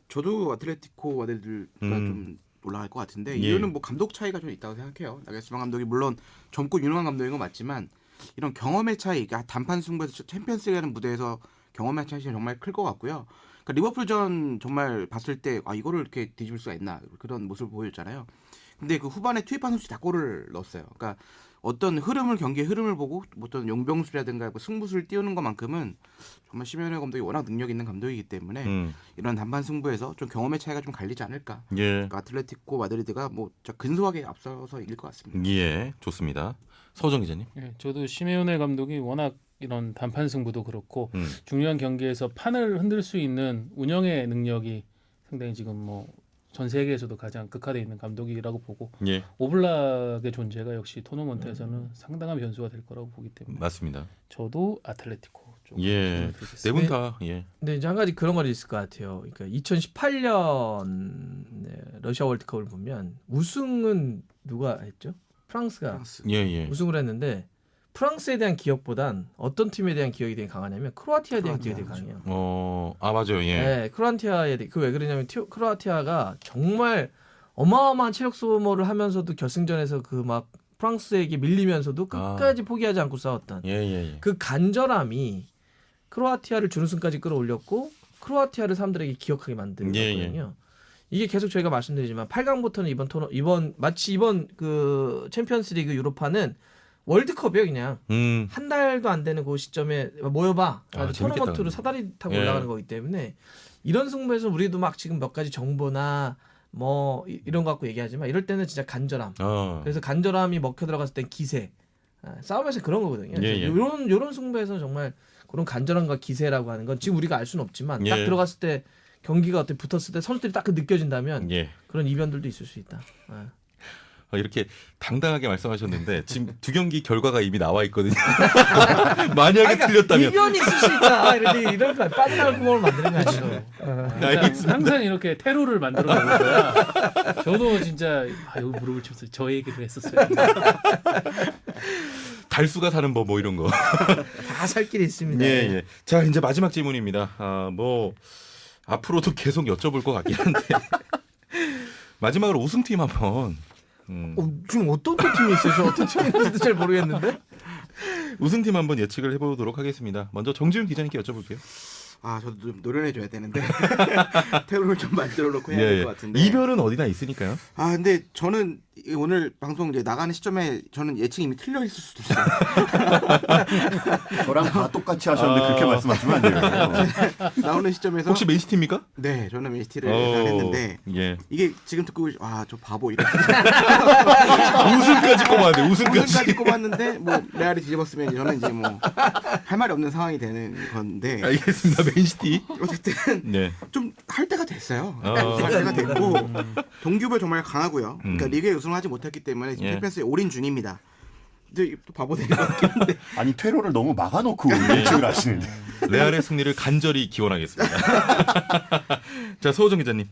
저도 아틀레티코 마드리드가 좀 올라갈 것 같은데 이유는 뭐 감독 차이가 좀 있다고 생각해요. 나겔스만 감독이 물론 젊고 유능한 감독인 건 맞지만 이런 경험의 차이, 그러니까 단판 승부에서 챔피언스리그라는 무대에서 경험의 차이가 정말 클 것 같고요. 그러니까 리버풀전 정말 봤을 때 이거를 이렇게 뒤집을 수가 있나 그런 모습을 보여줬잖아요. 근데 그 후반에 투입한 선수들이 다 골을 넣었어요. 그러니까 어떤 경기의 흐름을 보고 어떤 용병술이라든가 뭐 승부수를 띄우는 것만큼은 정말 시메오네 감독이 워낙 능력 있는 감독이기 때문에 이런 단판 승부에서 좀 경험의 차이가 좀 갈리지 않을까. 그러니까 아틀레티코 마드리드가 뭐 근소하게 앞서서 이길 것 같습니다. 예, 좋습니다. 서정 기자님. 예, 저도 시메오네 감독이 워낙 이런 단판 승부도 그렇고 중요한 경기에서 판을 흔들 수 있는 운영의 능력이 상당히 지금 뭐 전 세계에서도 가장 극화되어 있는 감독이라고 보고 오블락의 존재가 역시 토너먼트에서는 상당한 변수가 될 거라고 보기 때문에 맞습니다. 저도 아틀레티코 쪽. 네 분 다. 근데 이제 한 가지 그런 건 있을 것 같아요. 그러니까 2018년 러시아 월드컵을 보면 우승은 누가 했죠? 프랑스가 우승을 했는데 프랑스에 대한 기억보단 어떤 팀에 대한 기억이 되게 강하냐면 크로아티아에 대한 기억이 되게 강해요. 맞아요. 네, 크로아티아에 그 왜 그러냐면 크로아티아가 정말 어마어마한 체력 소모를 하면서도 결승전에서 그 막 프랑스에게 밀리면서도 끝까지 포기하지 않고 싸웠던 그 간절함이 크로아티아를 준우승까지 끌어올렸고 크로아티아를 사람들에게 기억하게 만들었거든요. 이게 계속 저희가 말씀드리지만 8강부터는 이번 그 챔피언스리그 유로파는 월드컵이에요. 그냥 한 달도 안 되는 그 시점에 모여봐 토너먼트로 사다리 타고 올라가는 거기 때문에 이런 승부에서 우리도 막 지금 몇 가지 정보나 뭐 이런 거 갖고 얘기하지만 이럴 때는 진짜 간절함. 그래서 간절함이 먹혀 들어갔을 땐 기세. 싸움에서 그런 거거든요. 예, 예. 요런 승부에서 정말 그런 간절함과 기세라고 하는 건 지금 우리가 알 수는 없지만 딱 예. 들어갔을 때 경기가 어떻게 붙었을 때 선수들이 딱 그 느껴진다면 예. 그런 이변들도 있을 수 있다. 이렇게 당당하게 말씀하셨는데 지금 두 경기 결과가 이미 나와 있거든요. 만약에 틀렸다면 이변이 있을 수 있다. 이런 거 빠져나갈 구멍을 만드는 거 아니죠. 항상 이렇게 테러를 만들어내는 거야. 저도 진짜 여기 무릎을 쳤어요. 저 얘기도 했었어요. 달수가 사는 법 뭐 이런 거. 다 살 길이 있습니다. 예, 예. 자 이제 마지막 질문입니다. 뭐 앞으로도 계속 여쭤볼 것 같긴 한데 마지막으로 우승팀 한번. 지금 어떤 팀이 있어요? 저 어떤 팀이 있는지도 잘 모르겠는데. 우승팀 한번 예측을 해보도록 하겠습니다. 먼저 정지훈 기자님께 여쭤볼게요. 저도 좀 노련해줘야 되는데 테러를 좀 만들어 놓고 해야 될 것 같은데. 이별은 어디나 있으니까요. 근데 저는 오늘 방송 이제 나가는 시점에 저는 예측이 이미 틀려 있을 수도 있어요. 저랑 다 똑같이 하셨는데 그렇게 말씀하시면 안 돼요. 나오는 시점에서 혹시 맨시티입니까? 네, 저는 맨시티를 예상했는데 예. 이게 지금 듣고 저 바보 이렇게 우승까지 꼽았는데 우승까지 꼽았는데 뭐 레알이 뒤집었으면 저는 이제 뭐 할 말이 없는 상황이 되는 건데. 알겠습니다. 맨시티. 어쨌든 네. 좀 할 때가 됐어요. 할 때가 됐고 동규별 정말 강하고요. 그러니까 리그에 우승을 하지 못했기 때문에 지금 챔피언스에 올인 중입니다. 근데 또 바보 되는 것 같긴 한데. 아니 퇴로를 너무 막아놓고 예측을 하시는데. 레알의 승리를 간절히 기원하겠습니다. 자 소호정 기자님.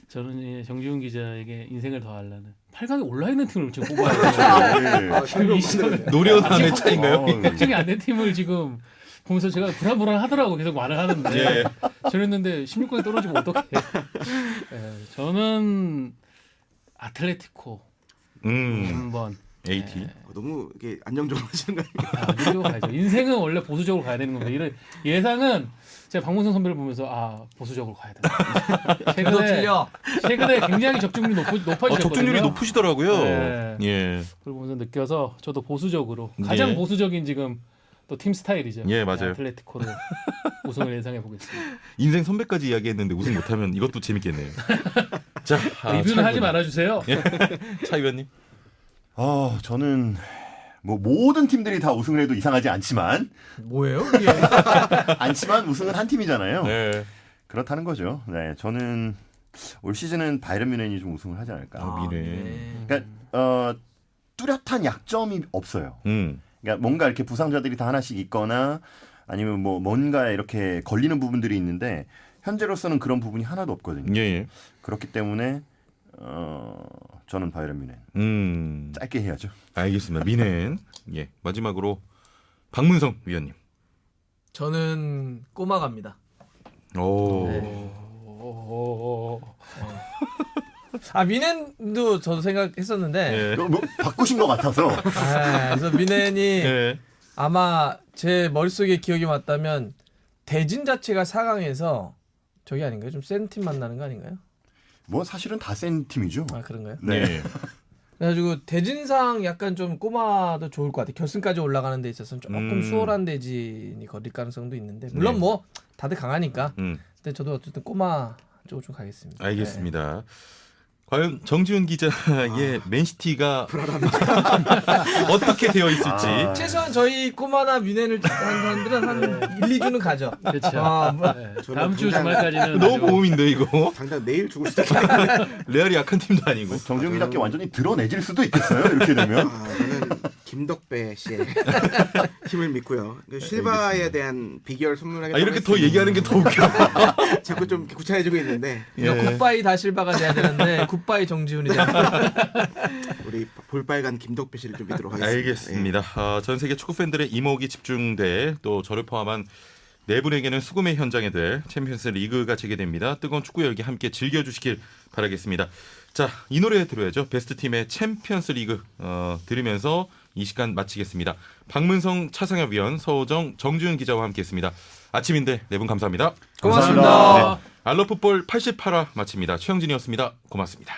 저는 정지훈 기자에게 인생을 더하려는 8강에 올라 있는 팀을 지금 뽑아야 돼요. 이 시점에 노련함의 차인가요? 확정이 안 된 팀을 지금 보면서 제가 불안불안하더라고 계속 말을 하는데 예. 저랬는데 16강에 떨어지면 어떡해. 저는 아틀레티코 한번 AT. 너무 이게 안정적으로 하시는 거 아니에요? 안정적으로 가야죠. 인생은 원래 보수적으로 가야 되는 겁니다. 이런 예상은 제가 박문성 선배를 보면서 보수적으로 가야 된다. 최근에 굉장히 적중률이 높아지셨거든요. 적중률이 높으시더라고요. 네. 예. 그걸 보면서 느껴서 저도 보수적으로 가장 보수적인 지금 또 팀 스타일이죠. 예, 맞아요. 아틀레티코로 우승을 예상해 보겠습니다. 인생 선배까지 이야기했는데 우승 못하면 이것도 재밌겠네요. 자, 리뷰는 하지 말아주세요. 차 의원님. 저는 뭐 모든 팀들이 다 우승을 해도 이상하지 않지만 뭐예요? 않지만 우승은 한 팀이잖아요. 네. 그렇다는 거죠. 네, 저는 올 시즌은 바이에른 뮌헨이 좀 우승을 하지 않을까. 그러니까 뚜렷한 약점이 없어요. 그러니까 뭔가 이렇게 부상자들이 다 하나씩 있거나 아니면 뭐 뭔가 이렇게 걸리는 부분들이 있는데 현재로서는 그런 부분이 하나도 없거든요. 예. 그렇기 때문에 저는 바이에른 뮌헨 짧게 해야죠. 알겠습니다. 뮌헨. 예. 마지막으로 박문성 위원님. 저는 꼬마 갑니다. 오. 네. 뮌헨도 저도 생각했었는데 뭐 바꾸신 것 같아서. 그래서 뮌헨이 아마 제 머릿속에 기억이 맞다면 대진 자체가 4강에서 저기 아닌가요? 좀 센 팀 만나는 거 아닌가요? 뭐 사실은 다 센 팀이죠. 그런가요? 네. 그래가지고 대진상 약간 좀 꼬마도 좋을 것 같아요. 결승까지 올라가는 데 있어서는 조금 수월한 대진이 걸릴 가능성도 있는데 물론 뭐 다들 강하니까. 근데 저도 어쨌든 꼬마 쪽으로 좀 가겠습니다. 알겠습니다. 과연 정지훈 기자의 맨시티가 어떻게 되어 있을지. 최소한 저희 꼬마나 뮌헨을 사람들은 한 1, 2주는 가죠. 그렇죠. 다음 주 주말까지는 너무 고음인데 이거. 당장 내일 죽을 수도 있겠네. 레알이 약한 팀도 아니고. 정지훈 기자께 완전히 드러내질 수도 있겠어요. 이렇게 되면. 저는 김덕배 씨의 힘을 믿고요. 실바에 대한 비결 선물하겠다고 이렇게 더 얘기하는 게 더 웃겨. 자꾸 좀 구차해지고 있는데. 굿바이 다 실바가 돼야 되는데 굿바이 정지훈이 돼야 우리 볼빨간 김덕배 씨를 좀 믿도록 하겠습니다. 알겠습니다. 전 세계 축구 팬들의 이목이 집중돼 또 저를 포함한 네 분에게는 수금의 현장에 될 챔피언스 리그가 재개됩니다. 뜨거운 축구 열기 함께 즐겨주시길 바라겠습니다. 자, 이 노래 들어야죠. 베스트 팀의 챔피언스 리그 들으면서 이 시간 마치겠습니다. 박문성, 차상엽 위원, 서호정, 정지훈 기자와 함께했습니다. 아침인데 네 분 감사합니다. 고맙습니다. 알러풋볼 88화 마칩니다. 최영진이었습니다. 고맙습니다.